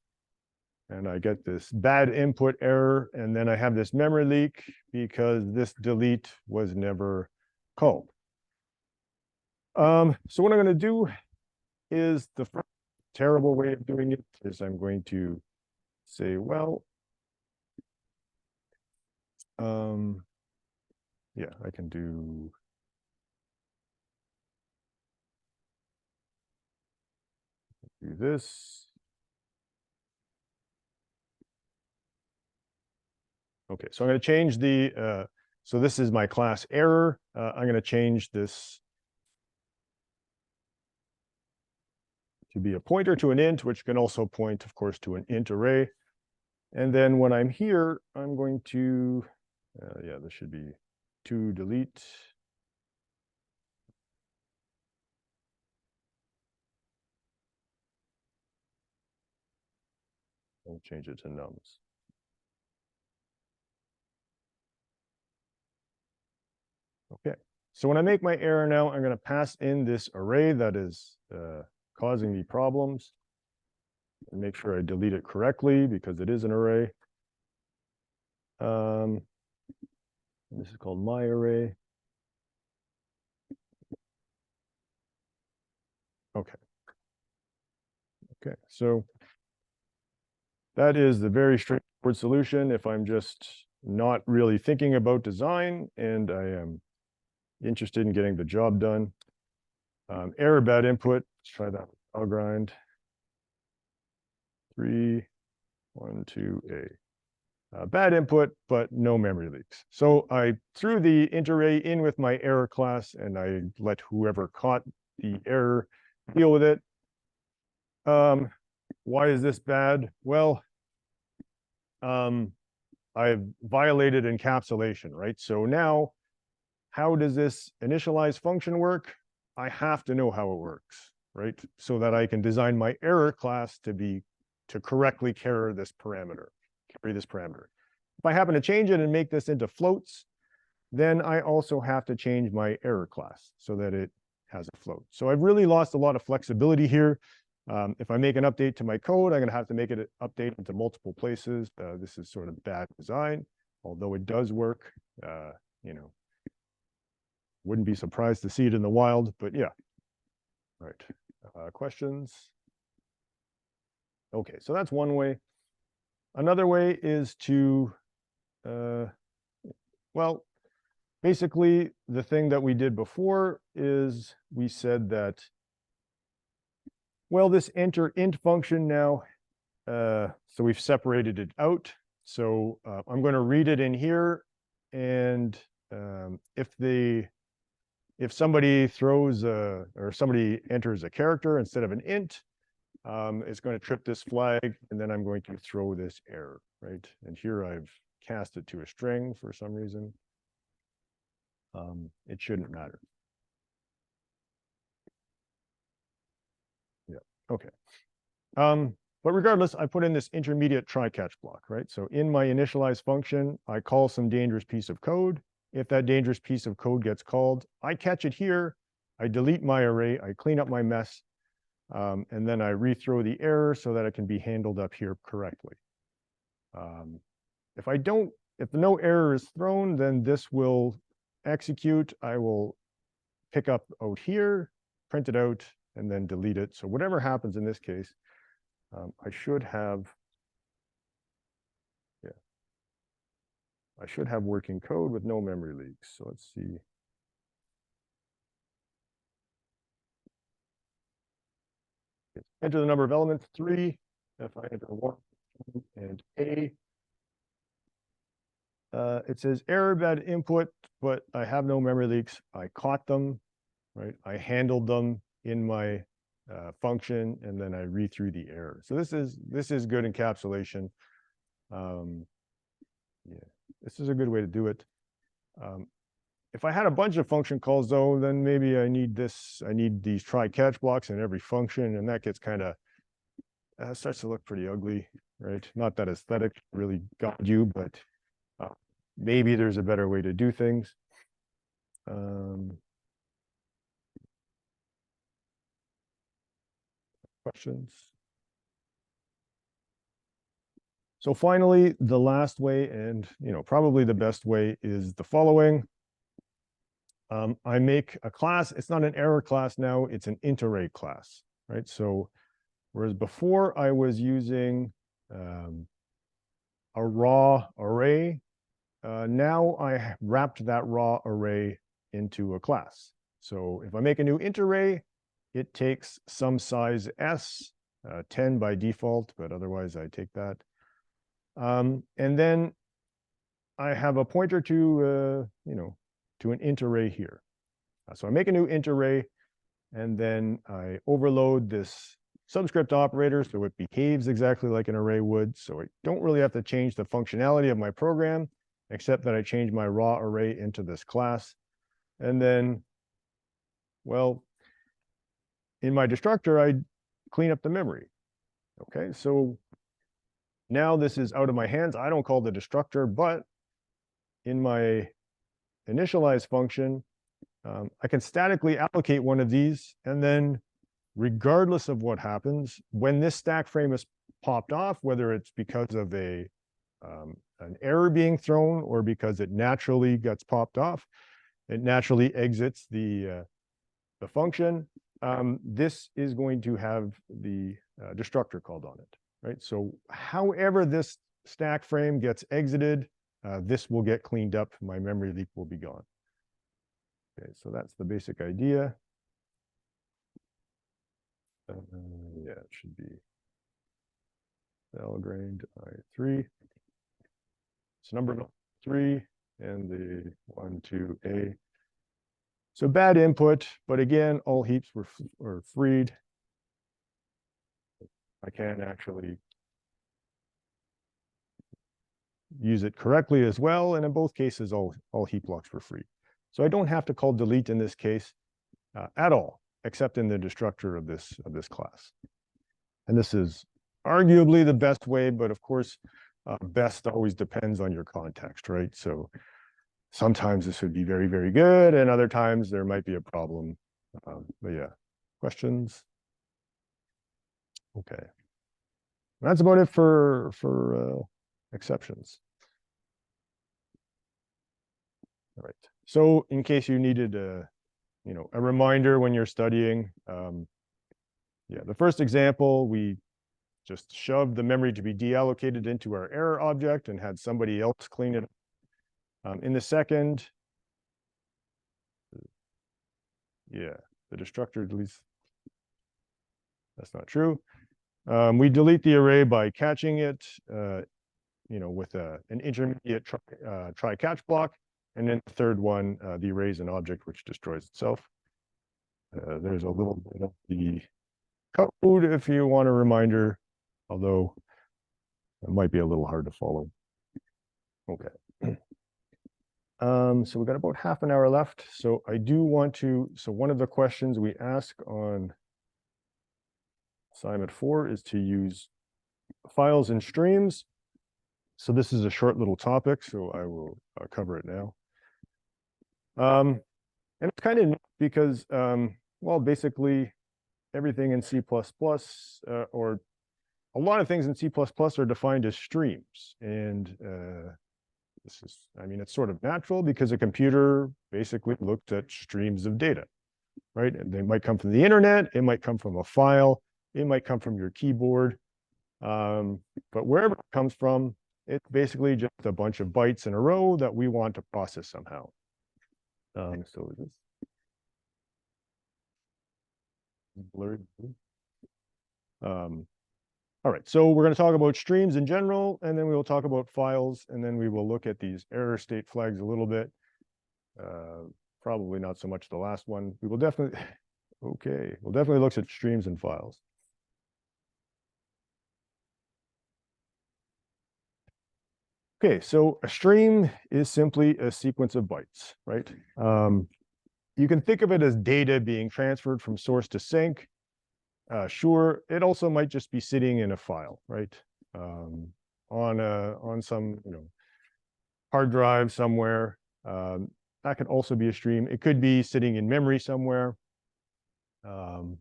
And I get this bad input error. And then I have this memory leak because this delete was never called. So what I'm going to do is the first terrible way of doing it is I'm going to say, well, yeah, I can do this. Okay, so I'm going to change the, so this is my class error. I'm going to change this to be a pointer to an int, which can also point, of course, to an int array. And then when I'm here, I'm going to, yeah, this should be to delete. I'll change it to nums. Okay, so when I make my error now, I'm going to pass in this array that is causing me problems and make sure I delete it correctly because it is an array. This is called my array. Okay. Okay, so that is the very straightforward solution if I'm just not really thinking about design and I am interested in getting the job done. Error bad input, let's try that. I'll grind 3, 1, 2, A. Bad input, but no memory leaks. So I threw the int array in with my error class and I let whoever caught the error deal with it. Why is this bad? Well, I've violated encapsulation, right? So now, how does this initialize function work? I have to know how it works, right? So that I can design my error class to correctly carry this parameter. If I happen to change it and make this into floats, then I also have to change my error class so that it has a float. So I've really lost a lot of flexibility here. If I make an update to my code, I'm going to have to make it update into multiple places. This is sort of bad design, although it does work. You know, wouldn't be surprised to see it in the wild, but yeah. All right. Questions? Okay, so that's one way. Another way is to, well, basically the thing that we did before is we said that, well, this enter int function now, so we've separated it out. So I'm going to read it in here, and if somebody throws or somebody enters a character instead of an int, it's going to trip this flag, and then I'm going to throw this error, right? And here I've cast it to a string for some reason. It shouldn't matter. Yeah, okay. But regardless, I put in this intermediate try-catch block, right? So in my initialize function, I call some dangerous piece of code. If that dangerous piece of code gets called, I catch it here, I delete my array, I clean up my mess, and then I rethrow the error so that it can be handled up here correctly. If no error is thrown, then this will execute. I will pick up out here, print it out, and then delete it. So whatever happens in this case, I should have working code with no memory leaks. So let's see. Enter the number of elements, 3. If I enter 1 and A, it says error bad input, but I have no memory leaks. I caught them, right? I handled them in my function, and then I rethrew the error. So this is good encapsulation. Yeah, this is a good way to do it. If I had a bunch of function calls, though, then maybe I need these try catch blocks in every function, and that gets kind of starts to look pretty ugly, right? Not that aesthetic really got you, but maybe there's a better way to do things. Questions? So finally, the last way, and probably the best way, is the following. I make a class. It's not an error class now, it's an int array class, right? So whereas before I was using a raw array, now I wrapped that raw array into a class. So if I make a new int array, it takes some size s, 10 by default, but otherwise I take that. And then I have a pointer to, to an int array here. So I make a new int array, and then I overload this subscript operator so it behaves exactly like an array would. So I don't really have to change the functionality of my program, except that I change my raw array into this class. And then, well, in my destructor, I clean up the memory. Okay, so now this is out of my hands. I don't call the destructor, but in my initialize function, I can statically allocate one of these, and then regardless of what happens, when this stack frame is popped off, whether it's because of an error being thrown or because it naturally gets popped off, it naturally exits the function. This is going to have the destructor called on it, right? So however this stack frame gets exited, this will get cleaned up. My memory leak will be gone. Okay, so that's the basic idea. Yeah, it should be Valgrind I3. It's number 3 and the 1, 2A. So bad input, but again, all heaps were freed. I can actually use it correctly as well, and in both cases, all heap blocks were free. So I don't have to call delete in this case at all, except in the destructor of this class. And this is arguably the best way, but of course, best always depends on your context, right? So sometimes this would be very, very good, and other times there might be a problem. But yeah, questions? Okay. That's about it for exceptions. All right. So in case you needed a reminder when you're studying, yeah, the first example, we just shoved the memory to be deallocated into our error object and had somebody else clean it up. In the second, yeah, the destructor deletes. That's not true. We delete the array by catching it, with an intermediate try catch block. And then the third one, the array is an object which destroys itself. There's a little bit of the code if you want a reminder, although it might be a little hard to follow. Okay. So we've got about half an hour left. So I do want to, so one of the questions we ask on assignment 4 is to use files and streams. So this is a short little topic, so I will cover it now. And it's kind of neat because, well, basically everything in C++, or a lot of things in C++ are defined as streams. And this is, I mean, it's sort of natural because a computer basically looks at streams of data, right? And they might come from the internet, it might come from a file, it might come from your keyboard. But wherever it comes from, it's basically just a bunch of bytes in a row that we want to process somehow. So is this blurred? All right, so we're going to talk about streams in general, and then we will talk about files, and then we will look at these error state flags a little bit. Probably not so much the last one. We will definitely, okay, we'll definitely look at streams and files. Okay, so a stream is simply a sequence of bytes, right? You can think of it as data being transferred from source to sink. Sure, it also might just be sitting in a file, right? On some hard drive somewhere. That could also be a stream. It could be sitting in memory somewhere. So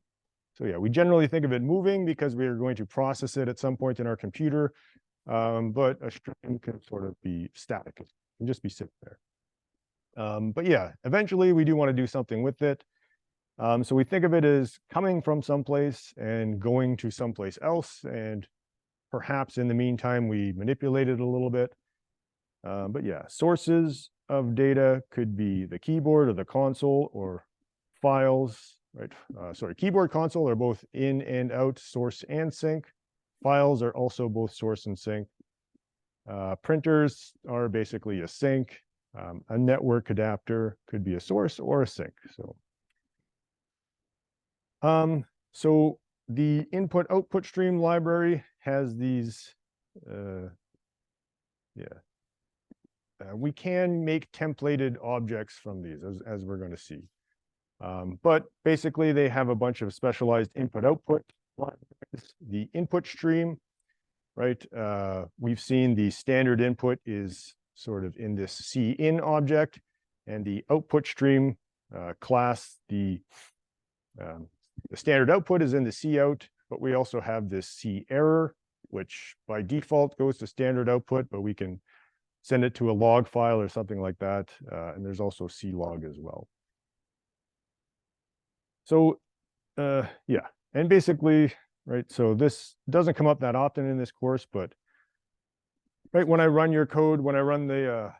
yeah, we generally think of it moving because we are going to process it at some point in our computer. But a stream can sort of be static. It can just be sitting there. But yeah, eventually we do want to do something with it. So we think of it as coming from someplace and going to someplace else. And perhaps in the meantime, we manipulate it a little bit. But yeah, sources of data could be the keyboard or the console or files, right? Sorry, keyboard, console are both in and out, source and sync. Files are also both source and sync. Printers are basically a sync. A network adapter could be a source or a sync. So the input-output stream library has these, we can make templated objects from these, as we're going to see. But basically, they have a bunch of specialized input-output. The input stream, right? We've seen the standard input is sort of in this cin object, and the output stream class, the standard output is in the cout, but we also have this cerror, which by default goes to standard output, but we can send it to a log file or something like that. And there's also clog as well. So yeah, and basically, right, so this doesn't come up that often in this course, but right, when I run your code, when I run the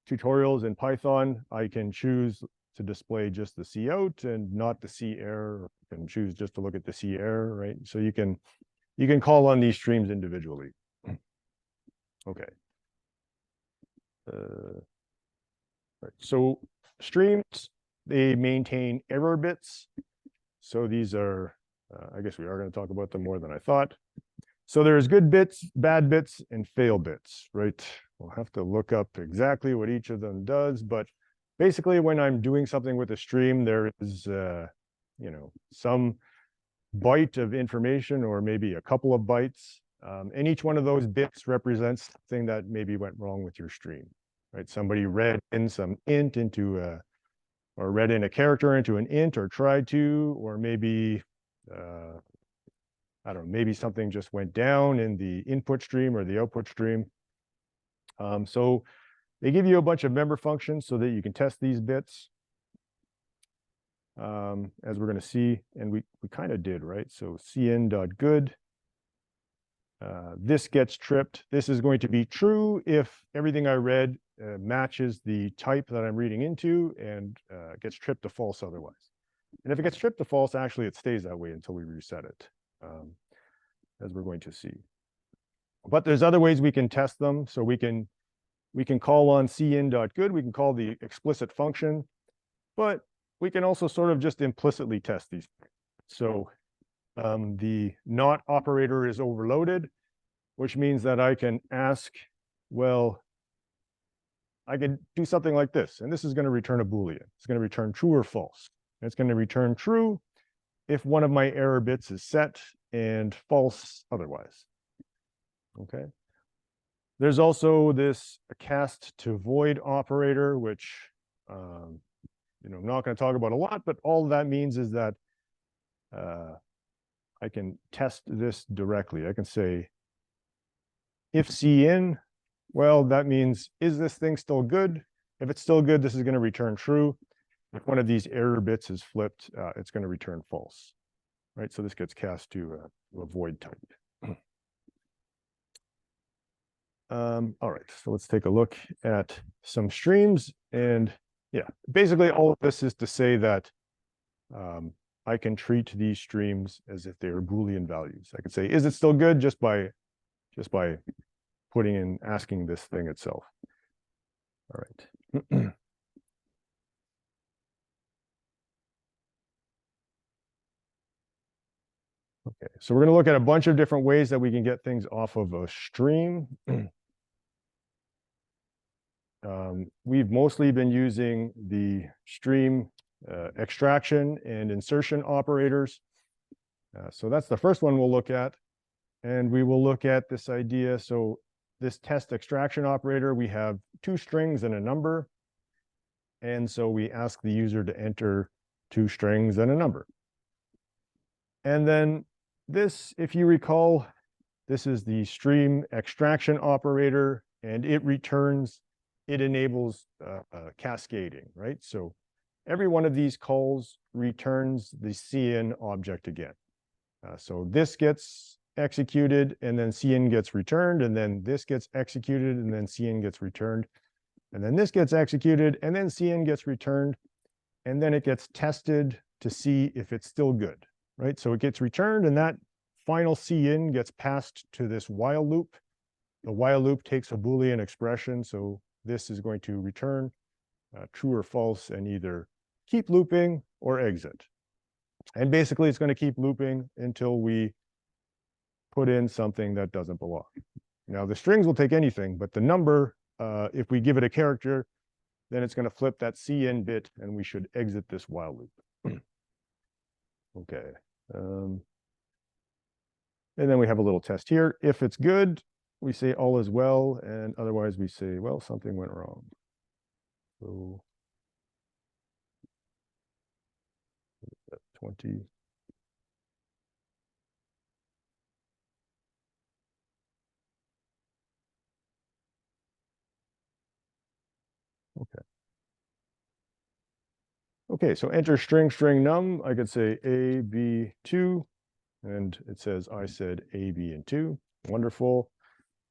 tutorials in Python, I can choose to display just the cout and not the cerror. I can choose just to look at the cerror, right? So you can call on these streams individually. Okay. Right. So streams, they maintain error bits. So these are, I guess we are going to talk about them more than I thought. So there's good bits, bad bits, and fail bits, right? We'll have to look up exactly what each of them does, but basically when I'm doing something with a stream, there is, you know, some byte of information or maybe a couple of bytes. And each one of those bits represents something that maybe went wrong with your stream, right? Somebody read in some int into or read in a character into an int or tried to, or maybe, I don't know, maybe something just went down in the input stream or the output stream. So they give you a bunch of member functions so that you can test these bits, as we're going to see, and we kind of did, right? So cin.good, this gets tripped. This is going to be true if everything I read matches the type that I'm reading into, and gets tripped to false otherwise. And if it gets tripped to false, actually it stays that way until we reset it, as we're going to see. But there's other ways we can test them. So we can call on cin.good, we can call the explicit function, but we can also sort of just implicitly test these. So the not operator is overloaded, which means that I can ask, well, I can do something like this, and this is going to return a Boolean. It's going to return true or false. And it's going to return true if one of my error bits is set and false otherwise. Okay. There's also this cast to void operator, which you know, I'm not going to talk about a lot, but all that means is that I can test this directly. I can say if cin, well, that means, is this thing still good? If it's still good, this is going to return true. If one of these error bits is flipped, it's going to return false, right? So this gets cast to a void type. All right, so let's take a look at some streams. And yeah, basically all of this is to say that I can treat these streams as if they are Boolean values. I could say, is it still good, just by putting in, asking this thing itself. All right. Okay, so we're going to look at a bunch of different ways that we can get things off of a stream. We've mostly been using the stream extraction and insertion operators. So that's the first one we'll look at. And we will look at this idea. So this test extraction operator, we have two strings and a number. And so we ask the user to enter two strings and a number. And then this, if you recall, this is the stream extraction operator, and it returns, it enables cascading, right? So every one of these calls returns the cin object again. So this gets executed and then cin gets returned, and then this gets executed and then cin gets returned, and then this gets executed and then cin gets returned, and then it gets tested to see if it's still good, right? So it gets returned and that final cin gets passed to this while loop. The while loop takes a Boolean expression, so this is going to return true or false and either keep looping or exit. And basically it's going to keep looping until we put in something that doesn't belong. Now the strings will take anything, but the number, if we give it a character, then it's going to flip that cin bit and we should exit this while loop. Okay. And then we have a little test here. If it's good, we say all is well, and otherwise we say, well, something went wrong. So 20. Okay. Okay, so enter string num. I could say A, B, 2, and it says I said A, B, and 2. Wonderful.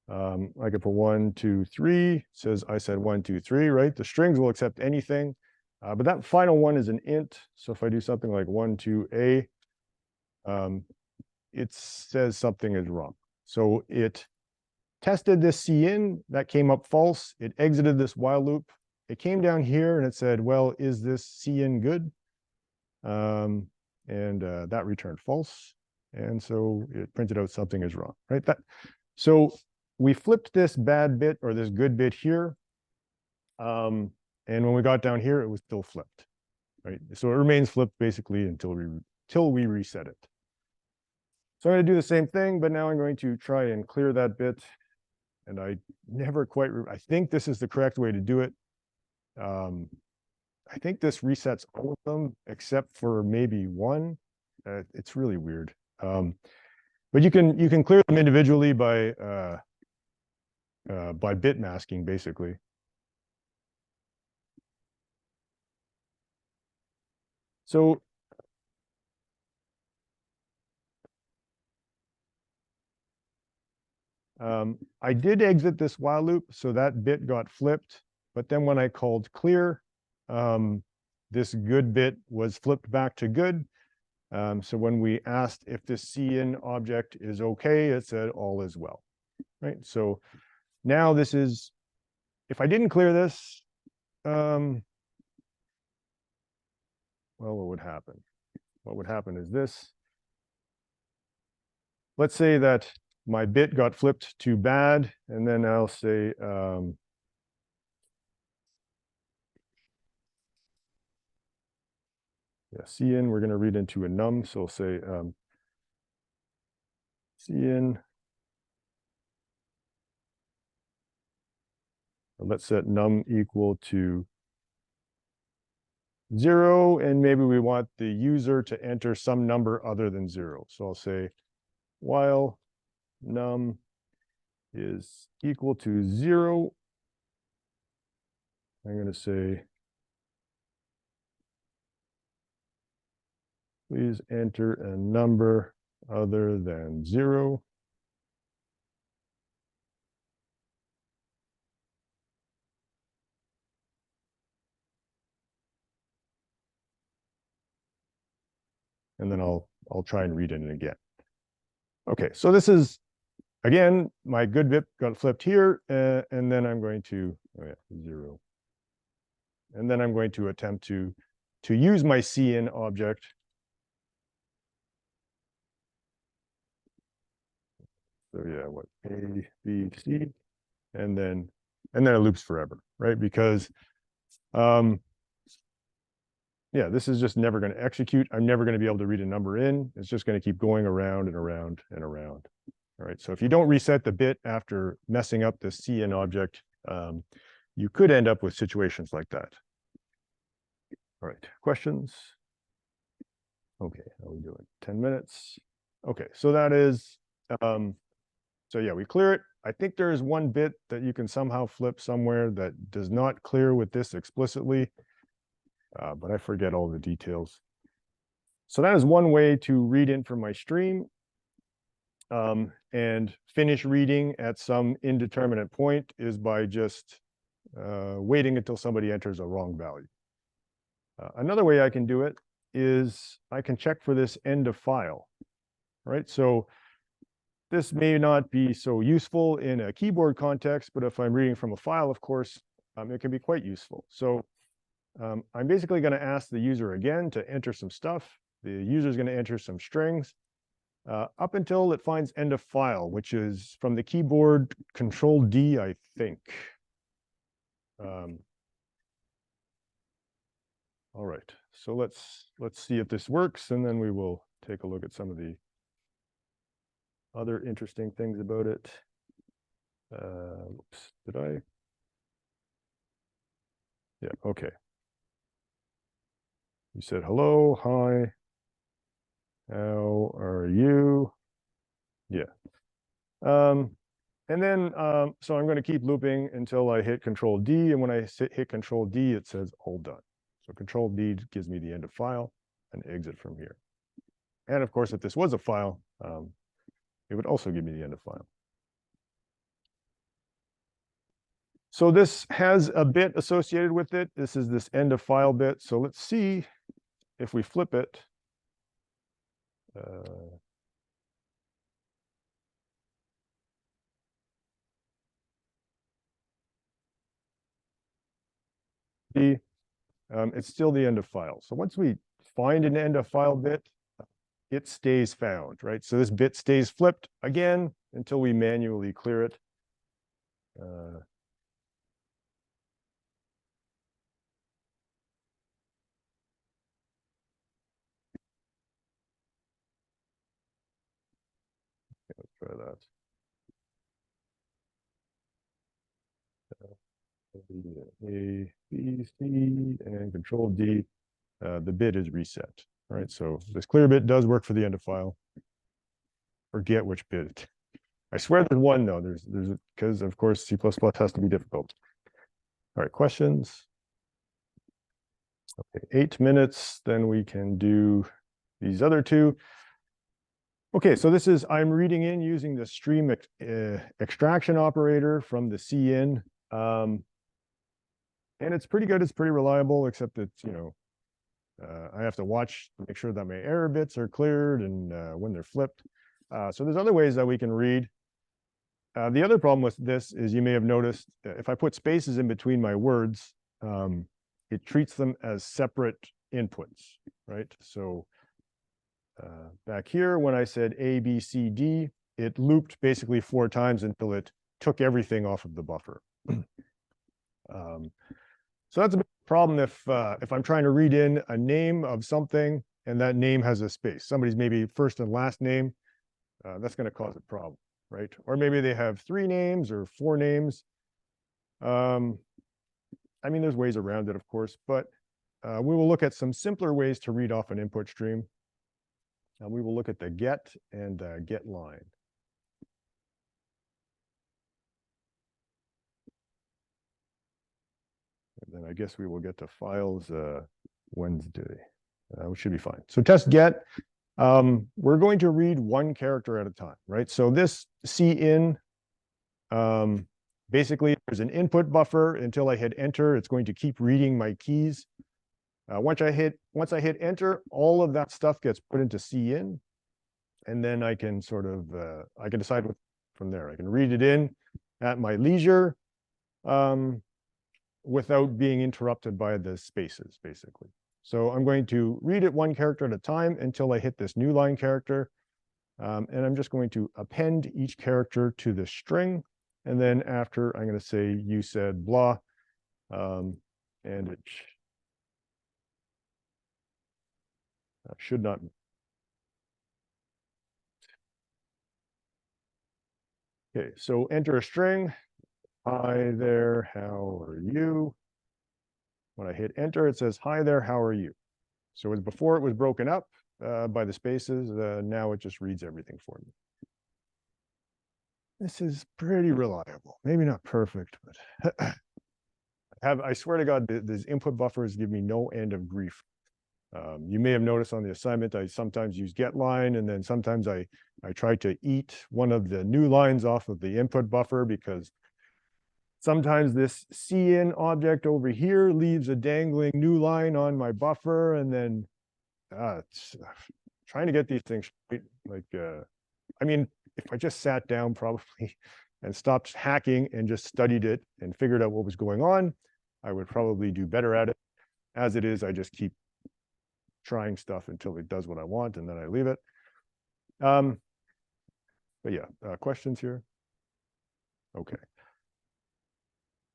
I could put 1, 2, 3. It says I said 1, 2, 3, right? The strings will accept anything, but that final one is an int. So if I do something like 1, 2, A, it says something is wrong. So it tested this cin, that came up false. It exited this while loop. It came down here and it said, well, is this cin good? That returned false. And so it printed out something is wrong, right? So we flipped this bad bit or this good bit here. And when we got down here, it was still flipped, right? So it remains flipped basically until we reset it. So I'm going to do the same thing, but now I'm going to try and clear that bit. And I never quite, I think this is the correct way to do it. I think this resets all of them except for maybe one. It's really weird. But you can clear them individually by bit masking, basically. So I did exit this while loop, so that bit got flipped. But then when I called clear, this good bit was flipped back to good. So when we asked if this cin object is okay, it said all is well, right? So now this is, if I didn't clear this, well, what would happen? What would happen is this. Let's say that my bit got flipped to bad, and then I'll say, yeah, cin, we're going to read into a num, so we'll say cin. Let's set num equal to 0, and maybe we want the user to enter some number other than 0. So I'll say while num is equal to 0, I'm going to say, please enter a number other than 0. And then I'll try and read it again. Okay, so this is, again, my good bit got flipped here, and then I'm going to, 0. And then I'm going to attempt to use my cin object. So yeah, what, A, B, C, and then it loops forever, right? Because yeah, this is just never going to execute. I'm never going to be able to read a number in. It's just going to keep going around and around and around. All right, so if you don't reset the bit after messing up the cin object, you could end up with situations like that. All right, questions? Okay, how are we doing? 10 minutes. Okay, so that is, so yeah, we clear it. I think there is one bit that you can somehow flip somewhere that does not clear with this explicitly, but I forget all the details. So that is one way to read in from my stream and finish reading at some indeterminate point is by just waiting until somebody enters a wrong value. Another way I can do it is I can check for this end of file, right? So this may not be so useful in a keyboard context, but if I'm reading from a file, of course, it can be quite useful. So I'm basically going to ask the user again to enter some stuff. The user is going to enter some strings up until it finds end of file, which is from the keyboard Control D, I think. All right, so let's see if this works, and then we will take a look at some of the other interesting things about it. Oops, did I? Yeah, okay. You said hello, hi, how are you? Yeah. And then, so I'm going to keep looping until I hit Control D, and when I hit Control D, it says all done. So Control D gives me the end of file and exit from here. And of course, if this was a file, it would also give me the end of file. So this has a bit associated with it. This is this end of file bit. So let's see if we flip it. It's still the end of file. So once we find an end of file bit, it stays found, right? So this bit stays flipped again until we manually clear it. Let's try that. A, B, C, and Control D. The bit is reset. All right, so this clear bit does work for the end of file. Forget which bit. I swear there's one though. There's because of course C++ has to be difficult. All right, questions. Okay, 8 minutes. Then we can do these other two. Okay, so this is I'm reading in using the stream extraction operator from the cin. And it's pretty good. It's pretty reliable, except that, you know, I have to watch to make sure that my error bits are cleared and when they're flipped. So there's other ways that we can read. The other problem with this is you may have noticed if I put spaces in between my words, it treats them as separate inputs, right? So back here, when I said A, B, C, D, it looped basically 4 times until it took everything off of the buffer. So that's a big problem if I'm trying to read in a name of something and that name has a space. Somebody's maybe first and last name, that's going to cause a problem, right? Or maybe they have 3 names or 4 names. I mean, there's ways around it, of course, but we will look at some simpler ways to read off an input stream. And we will look at the get and get line. And then I guess we will get to files Wednesday, which should be fine. So test get, we're going to read 1 character at a time, right? So this cin, basically there's an input buffer. Until I hit enter, it's going to keep reading my keys. Once I hit enter, all of that stuff gets put into cin, and then I can sort of I can decide what from there. I can read it in at my leisure without being interrupted by the spaces, basically. So I'm going to read it 1 character at a time until I hit this new line character. And I'm just going to append each character to the string. And then after, I'm going to say, you said blah. And it should not. Okay, so enter a string. Hi there, how are you? When I hit enter, it says, hi there, how are you? So as before it was broken up by the spaces, now it just reads everything for me. This is pretty reliable. Maybe not perfect, but I swear to God, these input buffers give me no end of grief. You may have noticed on the assignment, I sometimes use getLine, and then sometimes I try to eat one of the new lines off of the input buffer, because sometimes this CIN object over here leaves a dangling new line on my buffer, and then it's trying to get these things straight. Like, I mean, if I just sat down probably and stopped hacking and just studied it and figured out what was going on, I would probably do better at it. As it is, I just keep trying stuff until it does what I want, and then I leave it. But yeah, questions here? Okay.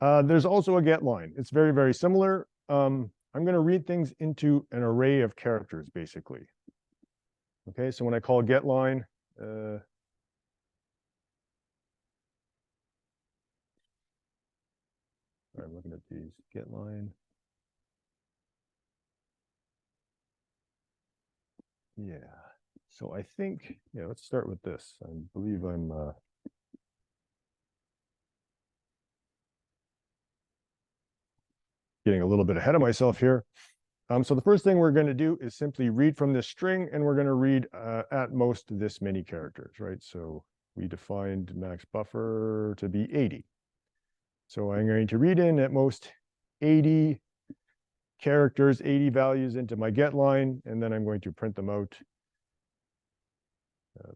There's also a get line. It's very, very similar. I'm going to read things into an array of characters, basically. Okay, so when I call get line, I'm looking at these get line. Yeah. So I think, yeah, let's start with this. I believe I'm getting a little bit ahead of myself here. So the first thing we're going to do is simply read from this string, and we're going to read at most this many characters, right? So we defined max buffer to be 80. So I'm going to read in at most 80 characters, 80 values into my get line, and then I'm going to print them out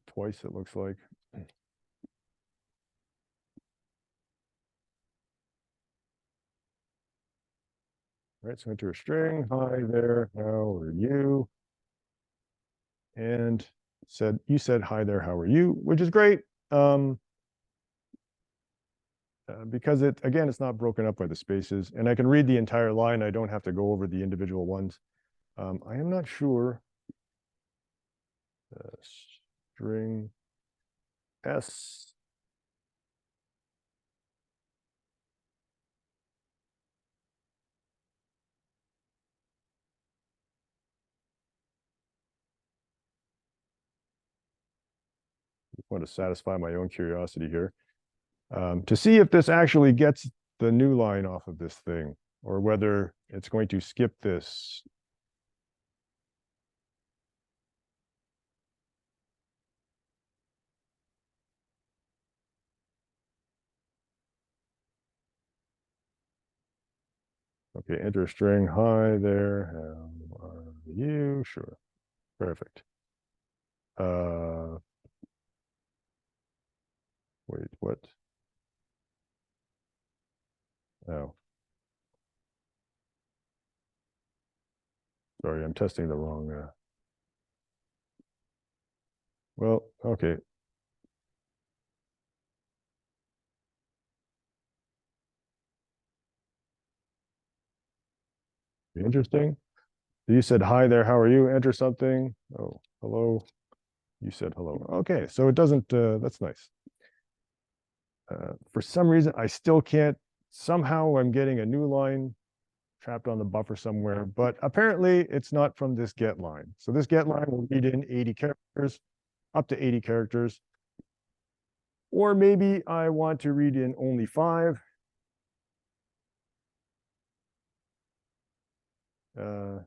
twice, it looks like. Right, so enter a string, hi there, how are you? And you said, hi there, how are you? Which is great. Because again, it's not broken up by the spaces, and I can read the entire line. I don't have to go over the individual ones. I am not sure. String S. I want to satisfy my own curiosity here, to see if this actually gets the new line off of this thing, or whether it's going to skip this. Okay, enter a string. Hi there, how are you? Sure, perfect. Wait, what? Oh, sorry, I'm testing the wrong. Well, okay. Interesting. You said, hi there, how are you? Enter something. Oh, hello. You said hello. Okay, so it doesn't, that's nice. For some reason, I still can't, somehow I'm getting a new line trapped on the buffer somewhere, but apparently it's not from this get line. So this get line will read in 80 characters, up to 80 characters. Or maybe I want to read in only 5. So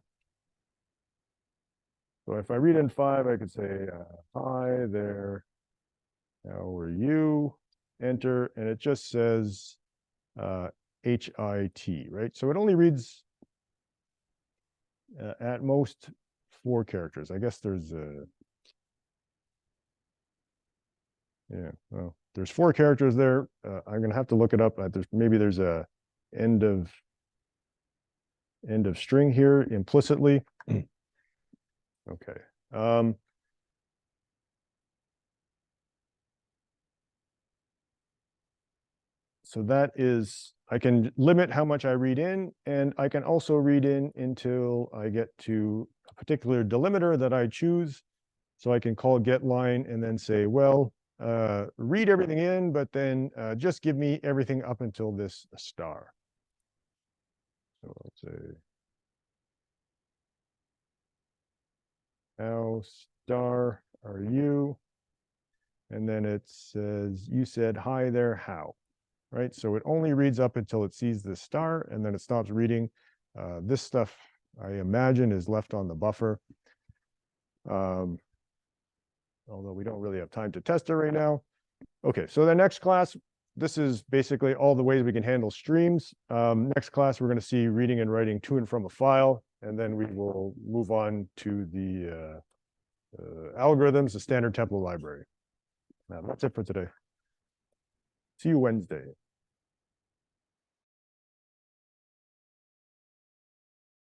if I read in 5, I could say, hi there, how are you? Enter, and it just says HIT, right? So it only reads at most 4 characters. I guess there's yeah, well, there's 4 characters there. I'm gonna have to look it up. There's a end of string here implicitly. Okay. So that is, I can limit how much I read in, and I can also read in until I get to a particular delimiter that I choose. So I can call get line and then say, well, read everything in, but then just give me everything up until this star. So let's say, how star are you? And then it says, you said, hi there, how, right? So it only reads up until it sees the star and then it stops reading. This stuff, I imagine, is left on the buffer. Although we don't really have time to test it right now. Okay, so the next class, this is basically all the ways we can handle streams. Next class, we're going to see reading and writing to and from a file, and then we will move on to the algorithms, the standard template library. That's it for today. See you Wednesday.